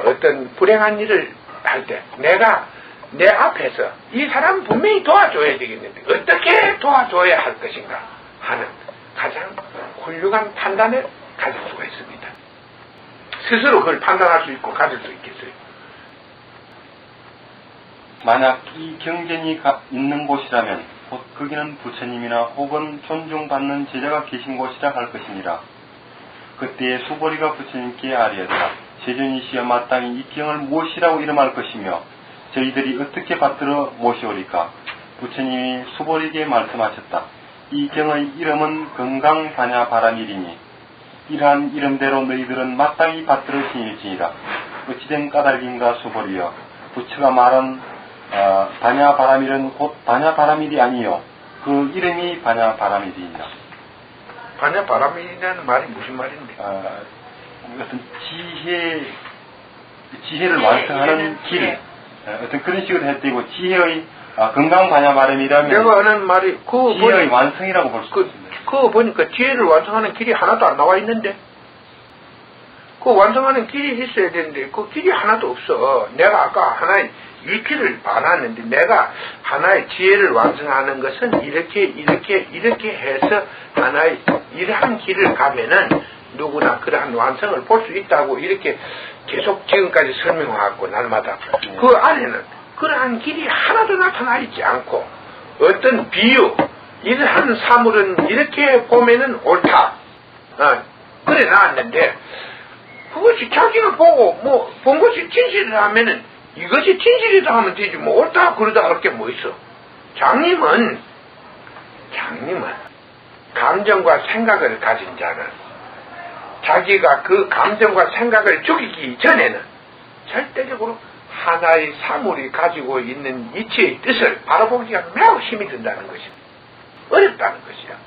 어떤 불행한 일을 할 때 내가 내 앞에서 이 사람 분명히 도와줘야 되겠는데 어떻게 도와줘야 할 것인가 하는 가장 훌륭한 판단을 가질 수가 있습니다. 스스로 그걸 판단할 수 있고 가질 수 있겠어요. 만약 이 경전이 있는 곳이라면 곧 거기는 부처님이나 혹은 존중받는 제자가 계신 곳이라 할 것이니라. 그때에 수보리가 부처님께 아뢰었다. 세존이시여 마땅히 이 경을 무엇이라고 이름할 것이며 저희들이 어떻게 받들어 모시오리까? 부처님이 수보리에게 말씀하셨다. 이 경의 이름은 건강반야바라밀이니 이러한 이름대로 너희들은 마땅히 받들어 지닐지니라. 어찌된 까닭인가 수보리여. 부처가 말한 반야바라밀은 곧 반야바라밀이 아니요 그 이름이 반야바라밀이니라. 반야바라밀이라는 말이 무슨 말인데? 어떤 지혜를 완성하는 길, 어떤 그런 식으로 했대고 지혜의 건강 반야바라밀이라면 내가 하는 말이 그 지혜의 완성이라고 볼 수 있습니다. 그거 보니까 지혜를 완성하는 길이 하나도 안 나와 있는데 그 완성하는 길이 있어야 되는데 그 길이 하나도 없어. 내가 아까 하나의 일기를 봐놨는데 내가 하나의 지혜를 완성하는 것은 이렇게 해서 하나의 이러한 길을 가면은 누구나 그러한 완성을 볼 수 있다고 이렇게 계속 지금까지 설명하고 날마다 그 안에는 그러한 길이 하나도 나타나 있지 않고 어떤 비유, 이러한 사물은 이렇게 보면은 옳다. 그래 나왔는데, 그것이 자기가 보고, 본 것이 진실이라면은, 이것이 진실이다 하면 되지, 옳다, 그러다 할 게 뭐 있어. 장님은, 감정과 생각을 가진 자는, 자기가 그 감정과 생각을 죽이기 전에는, 절대적으로 하나의 사물이 가지고 있는 이치의 뜻을 바라보기가 매우 힘이 든다는 것이야. 어렵다는 것이야.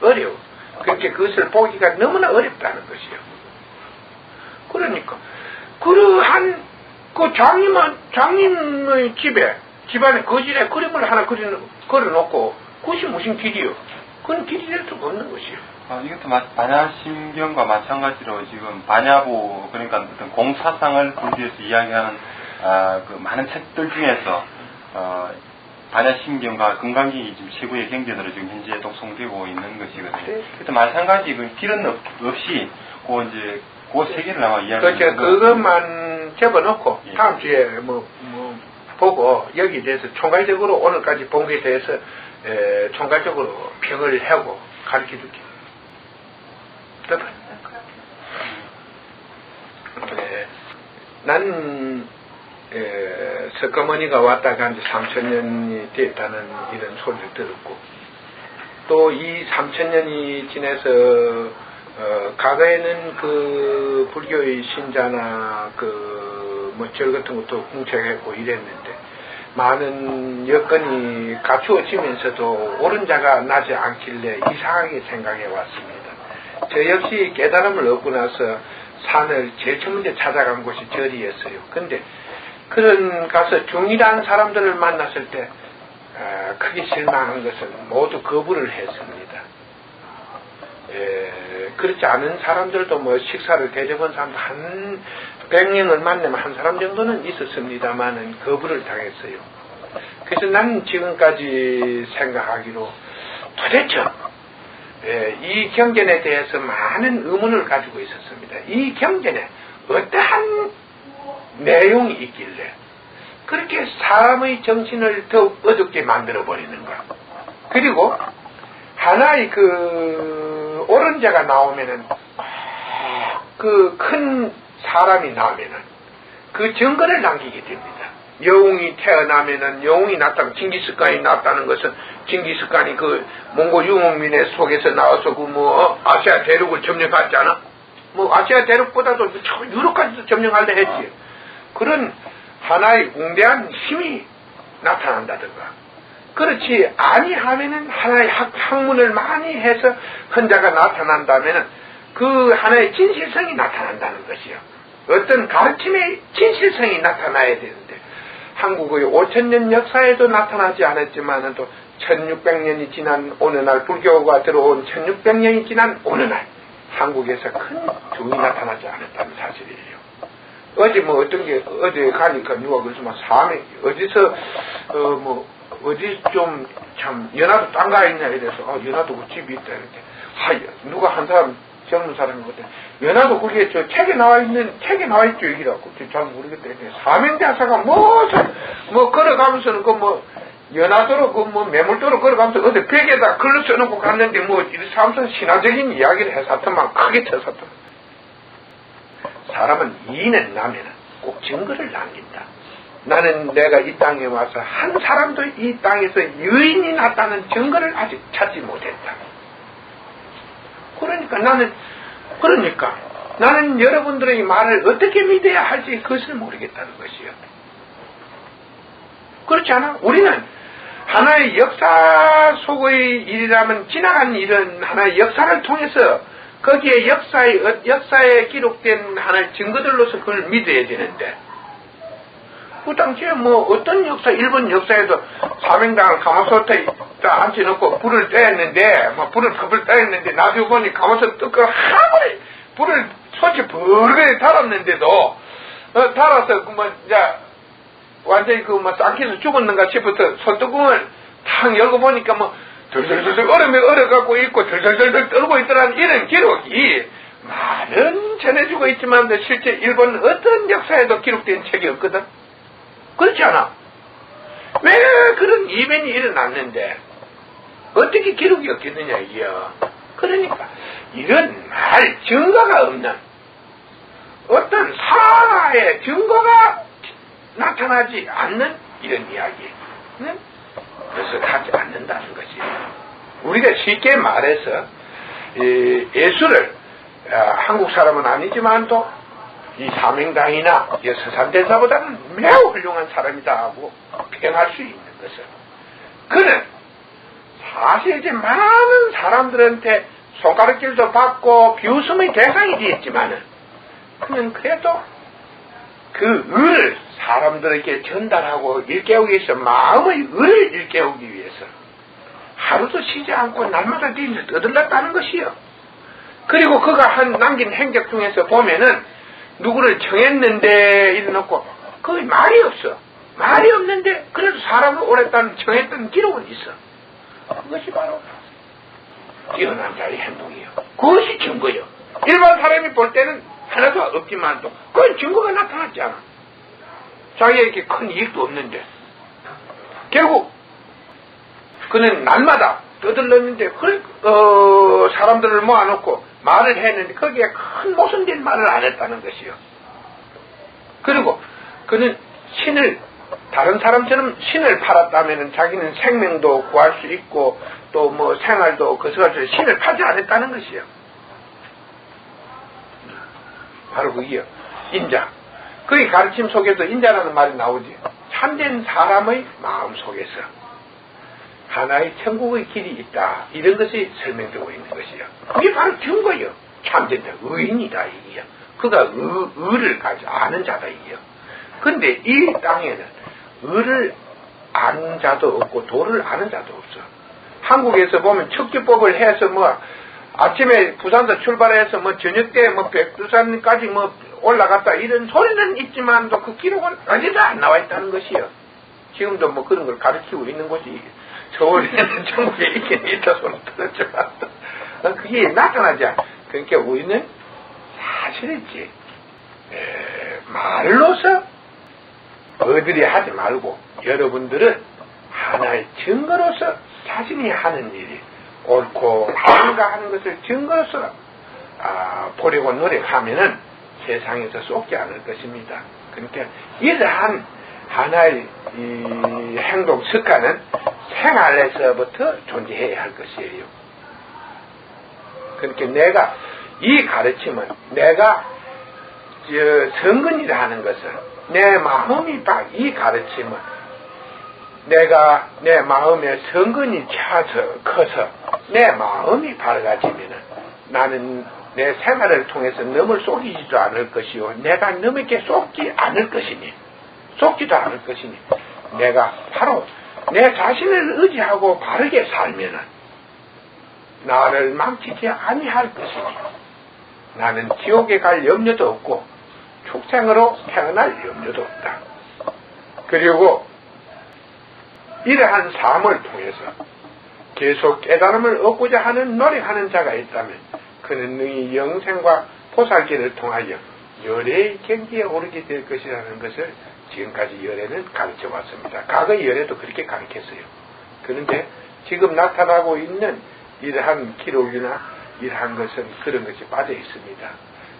어려워. 그렇게 그것을 보기가 너무나 어렵다는 것이요. 그러니까 그러한 그 장님의 집안에 거실에 그림을 하나 걸어놓고 그것이 무슨 길이요? 그건 길이 될 수가 없는 것이요. 이것도 반야심경과 마찬가지로 지금 반야부 그러니까 어떤 공사상을 불교에서 이야기하는 그 많은 책들 중에서 반야심경과 금강경이 지금 최고의 경전으로 지금 현재 독송되고 있는 것이거든요. 네. 그래서 마찬가지 그 길은 없이 그 세 개를 아마 이야기하는 그렇죠. 그것만 접어놓고 예. 다음 주에 보고 여기에 대해서 총괄적으로 오늘까지 본 것에 대해서 총괄적으로 평을 하고 가르쳐 줄게. 난 석가모니가 왔다가 이제 3000년이 됐다는 이런 소리를 들었고 또 이 3000년이 지나서 과거에는 그 불교의 신자나 절 같은 것도 궁책했고 이랬는데 많은 여건이 갖추어지면서도 옳은 자가 나지 않길래 이상하게 생각해 왔습니다. 저 역시 깨달음을 얻고 나서 산을 제일 처음 먼저 찾아간 곳이 절이었어요. 근데 그런 가서 중이라는 사람들을 만났을 때 크게 실망한 것은 모두 거부를 했습니다. 그렇지 않은 사람들도 식사를 대접한 사람도 한 100명을 만나면 한 사람 정도는 있었습니다만은 거부를 당했어요. 그래서 나는 지금까지 생각하기로 도대체 이 경전에 대해서 많은 의문을 가지고 있었습니다. 이 경전에 어떠한 내용이 있길래 그렇게 사람의 정신을 더욱 어둡게 만들어 버리는가. 그리고 하나의 옳은 자가 나오면은 그 큰 사람이 나오면은 그 증거를 남기게 됩니다. 영웅이 태어나면은 영웅이 났다고 징기스칸이 났다는 것은 징기스칸이 그 몽골 유목민의 속에서 나와서 아시아 대륙을 점령했잖아. 아시아 대륙보다도 유럽까지도 점령하려 했지. 그런 하나의 웅대한 힘이 나타난다든가. 그렇지 아니하면은 하나의 학문을 많이 해서 헌자가 나타난다면은 그 하나의 진실성이 나타난다는 것이요. 어떤 가르침의 진실성이 나타나야 되는데 한국의 5000년 역사에도 나타나지 않았지만은 또 1600년이 지난 어느 날 불교가 들어온 1600년이 지난 어느 날 한국에서 큰 종이 나타나지 않았다는 사실이에요. 어제 어디 가니까 누가 그래서 사람이 어디서 어디 좀 참 연화도 딴 가 있냐 이래서 연화도 그 집이 있다 이렇게 누가 한 사람 젊은 사람이 그때 연화도 그게 책에 나와 있죠 여기라고 잘 모르겠다. 사명대사가 걸어가면서는 연화도로 매물도로 걸어가면서 어디 벽에다 글로 써놓고 갔는데 이 사람은 신화적인 이야기를 해서만 크게 쳐섰다. 사람은 이인을 나면은 꼭 증거를 남긴다. 나는 내가 이 땅에 와서 한 사람도 이 땅에서 유인이 났다는 증거를 아직 찾지 못했다. 그러니까 나는 여러분들의 말을 어떻게 믿어야 할지 그것을 모르겠다는 것이요. 그렇지 않아? 우리는 하나의 역사 속의 일이라면 지나간 일은 하나의 역사를 통해서 거기에 역사에 기록된 하나의 증거들로서 그걸 믿어야 되는데 그 당시에 어떤 역사, 일본 역사에도 사명당을 가마솥에 앉혀놓고 불을 떼었는데, 불을 컵을 떼었는데, 나중에 보니 가마솥 뜯고 아무리 불을 솥이 버르게 달았는데도, 달아서, 완전히 쌍키에서 죽었는가 싶어서 솥뚜껑을 탁 열고 보니까 덜덜덜 얼음에 얼어갖고 있고 덜덜덜 떨고 있더라는 이런 기록이 말은 전해주고 있지만 실제 일본 어떤 역사에도 기록된 책이 없거든. 그렇지 않아? 왜 그런 이변이 일어났는데 어떻게 기록이 없겠느냐 이게요. 그러니까 이런 말 증거가 없는 어떤 사의 증거가 나타나지 않는 이런 이야기는 그래서 하지 않는다는 것이에요. 우리가 쉽게 말해서 예수를 한국 사람은 아니지만 또 이 사명당이나 서산대사보다는 매우 훌륭한 사람이다 하고 평할 수 있는 것은 그는 사실 이제 많은 사람들한테 손가락질도 받고 비웃음의 대상이 되었지만은 그는 그래도 그 의를 사람들에게 전달하고 일깨우기 위해서 마음의 의를 일깨우기 위해서 하루도 쉬지 않고 날마다 뒤에서 떠들렀다는 것이요. 그리고 그가 남긴 행적 중에서 보면은 누구를 청했는데 이래놓고 거기 말이 없어. 말이 없는데 그래도 사람을 오랫동안 청했던 기록은 있어. 그것이 바로 뛰어난 자의 행동이요. 그것이 증거요. 일반 사람이 볼 때는 하나도 없지만 또 그건 증거가 나타났지 않아. 자기에게 큰 이익도 없는데 결국 그는 날마다 떠들렀는데 사람들을 모아놓고 말을 했는데 거기에 큰 모순된 말을 안 했다는 것이요. 그리고 그는 다른 사람처럼 신을 팔았다면 자기는 생명도 구할 수 있고 또 뭐 생활도 거스가서 신을 팔지 않았다는 것이요. 바로 그게요. 인자. 그의 가르침 속에도 인자라는 말이 나오지. 참된 사람의 마음 속에서 하나의 천국의 길이 있다. 이런 것이 설명되고 있는 것이요. 그게 바로 증거요. 참된 의인이다 이게요. 그가 의를 가지고 아는 자다 이게요. 그런데 이 땅에는 의를 아는 자도 없고 도를 아는 자도 없어. 한국에서 보면 척기법을 해서 아침에 부산에서 출발해서 저녁 때 백두산까지 올라갔다 이런 소리는 있지만 또 그 기록은 어디도 안 나와 있다는 것이요. 지금도 그런 걸 가르치고 있는 곳이 서울에는 전국에 있긴 있다 소리 들었지만 그게 나타나지 않아. 그러니까 우리는 사실이지 말로서 어들이 하지 말고 여러분들은 하나의 증거로서 자신이 하는 일이 옳고 그런가 하는 것을 증거로서 보려고 노력하면은 세상에서 쏟지 않을 것입니다. 그러니까 이러한 하나의 이 행동 습관은 생활에서부터 존재해야 할 것이에요. 그러니까 내가 이 가르침은 내가 성근이라 하는 것은 내 마음이 이 가르침은 내가 내 마음에 성근이 차서 커서 내 마음이 밝아지면은 나는 내 생활을 통해서 넘을 속이지도 않을 것이요 내가 넘에게 속지 않을 것이니 속지도 않을 것이니 내가 바로 내 자신을 의지하고 바르게 살면은 나를 망치지 아니할 것이니 나는 지옥에 갈 염려도 없고 축생으로 태어날 염려도 없다. 그리고 이러한 삶을 통해서 계속 깨달음을 얻고자 하는 노력하는 자가 있다면 그는 능히 영생과 보살길을 통하여 열애의 경지에 오르게 될 것이라는 것을 지금까지 열애는 가르쳐 왔습니다. 과거의 열애도 그렇게 가르쳤어요. 그런데 지금 나타나고 있는 이러한 기록이나 이러한 것은 그런 것이 빠져 있습니다.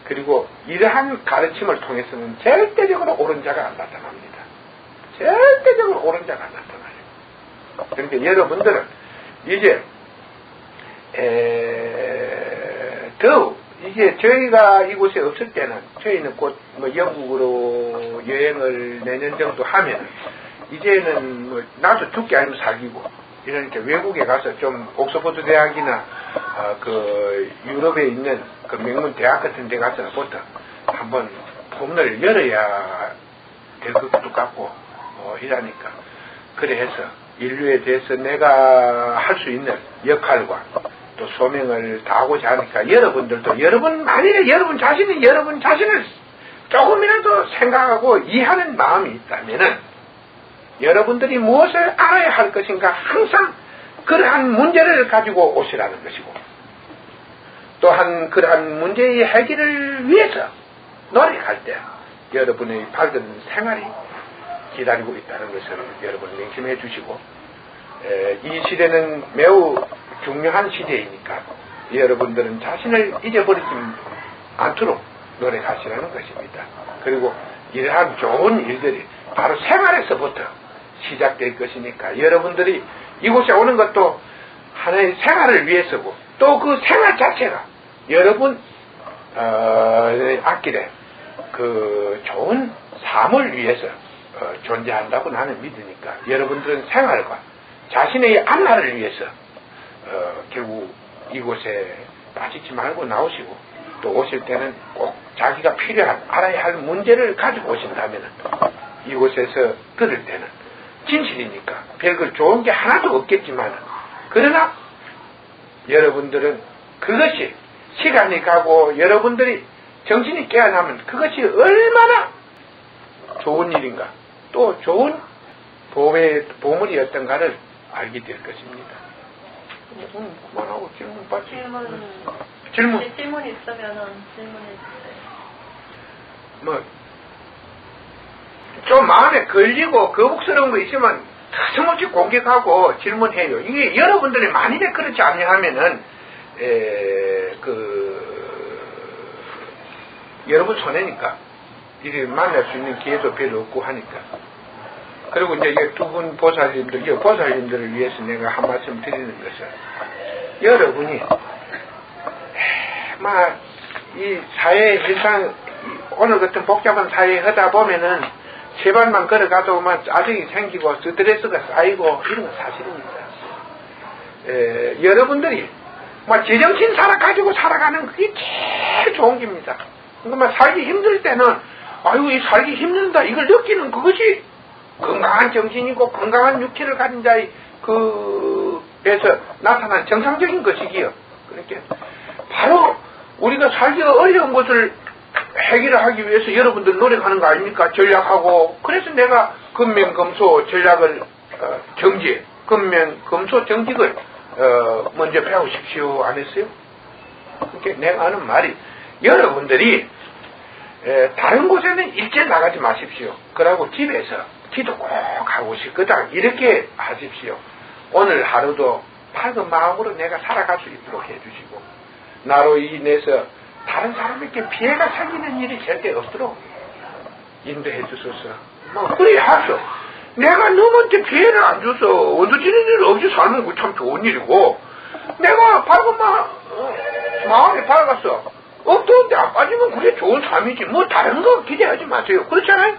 그리고 이러한 가르침을 통해서는 절대적으로 옳은 자가 안 나타납니다. 절대적으로 옳은 자가 안 나타나요. 그런데 여러분들은 이제 더욱 이제 저희가 이곳에 없을 때는 저희는 곧 영국으로 여행을 내년 정도 하면 이제는 나도 죽기 아니면 살기고 이러니까 외국에 가서 좀 옥스퍼드 대학이나 그 유럽에 있는 그 명문 대학 같은 데 가서부터 한번 폼을 열어야 될 것도 같고 이러니까 그래서 인류에 대해서 내가 할 수 있는 역할과 또 소명을 다하고자 하니까 여러분들도 만일에 여러분 자신을 조금이라도 생각하고 이해하는 마음이 있다면은 여러분들이 무엇을 알아야 할 것인가 항상 그러한 문제를 가지고 오시라는 것이고 또한 그러한 문제의 해결을 위해서 노력할 때 여러분의 밝은 생활이 기다리고 있다는 것을 여러분 명심해 주시고, 이 시대는 매우 중요한 시대이니까 여러분들은 자신을 잊어버리지 않도록 노력하시라는 것입니다. 그리고 이러한 좋은 일들이 바로 생활에서부터 시작될 것이니까 여러분들이 이곳에 오는 것도 하나의 생활을 위해서고, 또 그 생활 자체가 여러분 앞길에 그 좋은 삶을 위해서 존재한다고 나는 믿으니까 여러분들은 생활과 자신의 앞날을 위해서 결국 이곳에 빠지지 말고 나오시고, 또 오실 때는 꼭 자기가 필요한 알아야 할 문제를 가지고 오신다면 이곳에서 들을 때는 진실이니까 별걸 좋은 게 하나도 없겠지만, 그러나 여러분들은 그것이 시간이 가고 여러분들이 정신이 깨어나면 그것이 얼마나 좋은 일인가, 또 좋은 보물이었던가를 알게 될 것입니다. 그만하고 질문 받지. 질문 있으면은 질문해 주세요. 뭐 좀 마음에 걸리고 거북스러운 거 있으면 터무없이 공격하고 질문해요. 이게 여러분들이 만일에 그렇지 않냐면은 여러분 손해니까 이렇게 만날 수 있는 기회도 별로 없고 하니까. 그리고 이제 두 분 보살님들을 위해서 내가 한 말씀 드리는 것은, 여러분이 이 사회 일상 오늘 같은 복잡한 사회에 하다 보면은 제발만 걸어가도 짜증이 생기고 스트레스가 쌓이고 이런 건 사실입니다. 여러분들이 제정신 가지고 살아가는 그게 제일 좋은 겁니다. 그러니까 살기 힘들 때는 아유 이 살기 힘든다 이걸 느끼는 그것이 건강한 정신이고 건강한 육체를 가진 자의 그에서 나타난 정상적인 것이기요. 그러니까 바로 우리가 살기가 어려운 것을 해결하기 위해서 여러분들 노력하는 거 아닙니까? 전략하고. 그래서 내가 근면검소 전략을 정지, 근면검소 정직을 먼저 배우십시오 안 했어요? 그러니까 내가 하는 말이, 여러분들이 다른 곳에는 일찍 나가지 마십시오. 그러고 집에서 기도 꼭 하고 싶거든 이렇게 하십시오. 오늘 하루도 밝은 마음으로 내가 살아갈 수 있도록 해주시고, 나로 인해서 다른 사람에게 피해가 생기는 일이 절대 없도록 인도해 주소서. 그래 하소. 내가 너한테 피해를 안 줘서 얻어지는 일 없이 살면 그 참 좋은 일이고, 내가 밝은 마음이 밝았어. 없던데 안 빠지면 그게 좋은 삶이지. 뭐 다른 거 기대하지 마세요. 그렇잖아요?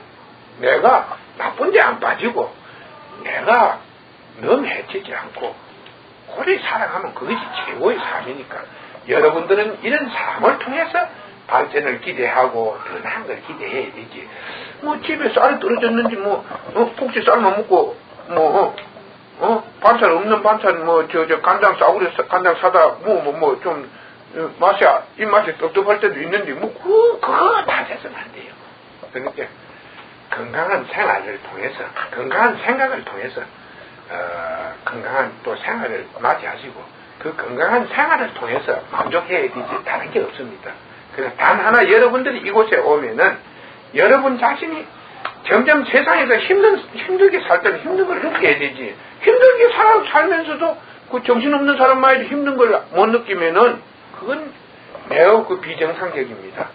내가 나쁜데 안 빠지고 내가 너무 해치지 않고 오래 살아가면 그것이 최고의 삶이니까 여러분들은 이런 삶을 통해서 발전을 기대하고 더 나은 걸 기대해야 되지. 집에 쌀이 떨어졌는지 혹시 쌀만 먹고 반찬 없는 반찬 간장 싸구려 간장 사다 좀 맛이 입맛이 텁텁할 때도 있는데 그거 다 돼서는 안 돼요. 그러니까 건강한 생활을 통해서 건강한 생각을 통해서 건강한 또 생활을 맞이하시고, 그 건강한 생활을 통해서 만족해야 되지 다른 게 없습니다. 그래서 단 하나 여러분들이 이곳에 오면은 여러분 자신이 점점 세상에서 힘들게 살 때는 힘든 걸 느껴야 되지. 힘들게 살면서도 그 정신없는 사람만이 힘든 걸 못 느끼면은 그건 매우 비정상적입니다.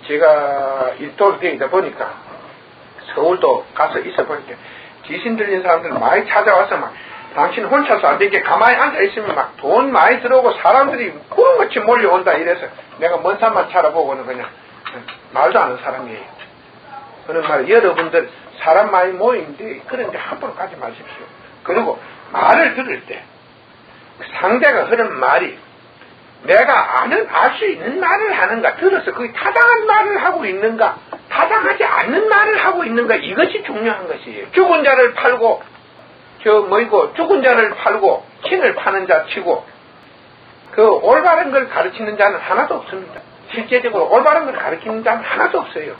제가 일도로 되어 있다 보니까 서울도 가서 있어 보니까 귀신 들린 사람들 많이 찾아와서 당신 혼자서 안 되게 가만히 앉아있으면 돈 많이 들어오고 사람들이 구름같이 몰려온다 이래서 내가 먼 산만 찾아보고는 그냥 말도 안 하는 사람이에요. 그런 말, 여러분들 사람 많이 모이는데 그런데 한 번 가지 마십시오. 그리고 말을 들을 때 상대가 하는 말이 내가 알 수 있는 말을 하는가, 들어서 그게 타당한 말을 하고 있는가, 타당하지 않는 말을 하고 있는가, 이것이 중요한 것이에요. 죽은 자를 팔고 죽은 자를 팔고 신을 파는 자 치고 올바른 걸 가르치는 자는 하나도 없습니다. 실제적으로 올바른 걸 가르치는 자는 하나도 없어요.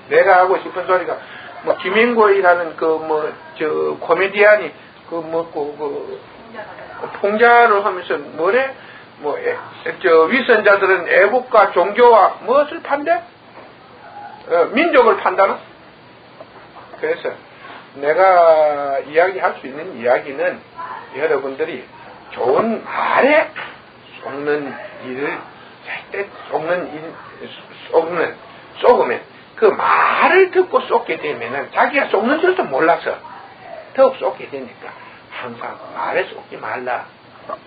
내가 하고 싶은 소리가 김행고이라는 코미디언이 풍자를 하면서 위선자들은 애국과 종교와 무엇을 판대? 민족을 판다나? 그래서 내가 이야기할 수 있는 이야기는 여러분들이 좋은 말에 속는 일을 절대 속으면 그 말을 듣고 속게 되면은 자기가 속는 줄도 몰라서 더욱 속게 되니까 항상 말에 속지 말라.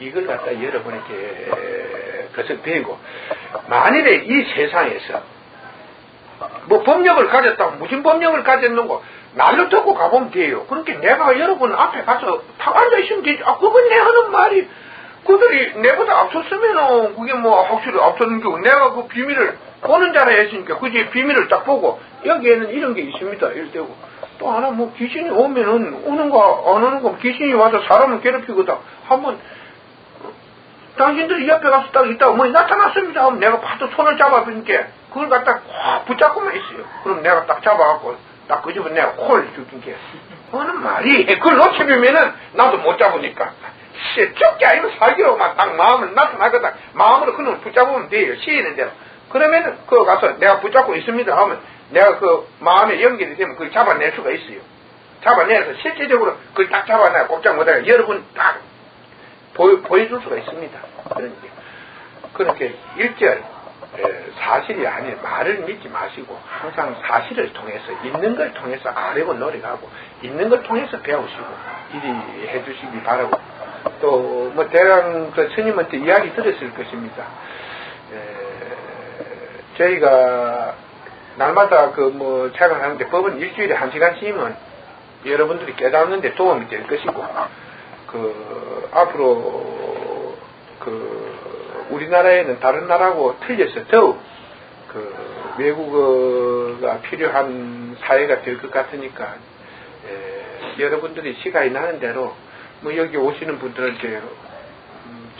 이걸 갖다 여러분에게 그것을 배우고, 만일에 이 세상에서 뭐 법력을 가졌다고 무슨 법력을 가졌는고 날로 듣고 가보면 돼요. 그러니까 내가 여러분 앞에 가서 탁 앉아있으면 되지. 그건 내 하는 말이, 그들이 내보다 앞섰으면은 그게 뭐 확실히 앞섰는 게 내가 그 비밀을 보는 자라 했으니까 그지 비밀을 딱 보고 여기에는 이런 게 있습니다. 이럴 때고, 또 하나 뭐 귀신이 오면은 오는가 안 오는가, 귀신이 와서 사람을 괴롭히거든 한번 당신들이 옆에 가서 딱 있다가 뭐 나타났습니다 하면 내가 바로 손을 잡아보니까 그걸 갖다 확 붙잡고만 있어요. 그럼 내가 딱 잡아갖고 딱 그 집은 내가 코를 죽인 게 하는 말이, 그걸 놓쳐보면은 나도 못 잡으니까 죽게 아니면 살기로만 딱 마음을 나타나거든. 마음으로 그놈을 붙잡으면 돼요. 시인은 대로. 그러면은 그거 가서 내가 붙잡고 있습니다 하면 내가 그 마음에 연결이 되면 그걸 잡아낼 수가 있어요. 잡아내서 실제적으로 그걸 딱 잡아내야 꼼짝 못하게 여러분 딱 보여줄 수가 있습니다. 그렇게 일절 사실이 아닌 말을 믿지 마시고 항상 사실을 통해서 있는 걸 통해서 알고 노력하고 있는 걸 통해서 배우시고 이리 해주시기 바라고, 또 뭐 대강 그 스님한테 이야기 들었을 것입니다. 저희가 날마다 그 뭐 생활하는데 법은 일주일에 1시간씩은 여러분들이 깨닫는데 도움이 될 것이고, 그 앞으로 그 우리나라에는 다른 나라하고 틀려서 더욱 그 외국어가 필요한 사회가 될 것 같으니까 여러분들이 시간이 나는 대로 뭐 여기 오시는 분들한테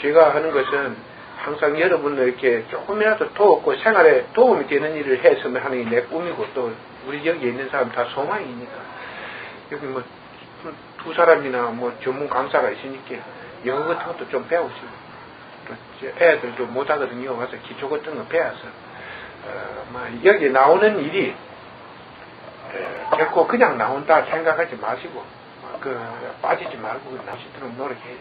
제가 하는 것은 항상 여러분을 이렇게 조금이라도 도우고 생활에 도움이 되는 일을 했으면 하는 게 내 꿈이고, 또 우리 여기 있는 사람 다 소망이니까 여기 뭐 두 사람이나 뭐 전문 강사가 있으니까 영어 같은 것도 좀 배우시고, 또 애들도 못하거든요. 와서 기초 같은 거 배워서 여기 나오는 일이 결코 그냥 나온다 생각하지 마시고 그 빠지지 말고 나오시도록 노력해요.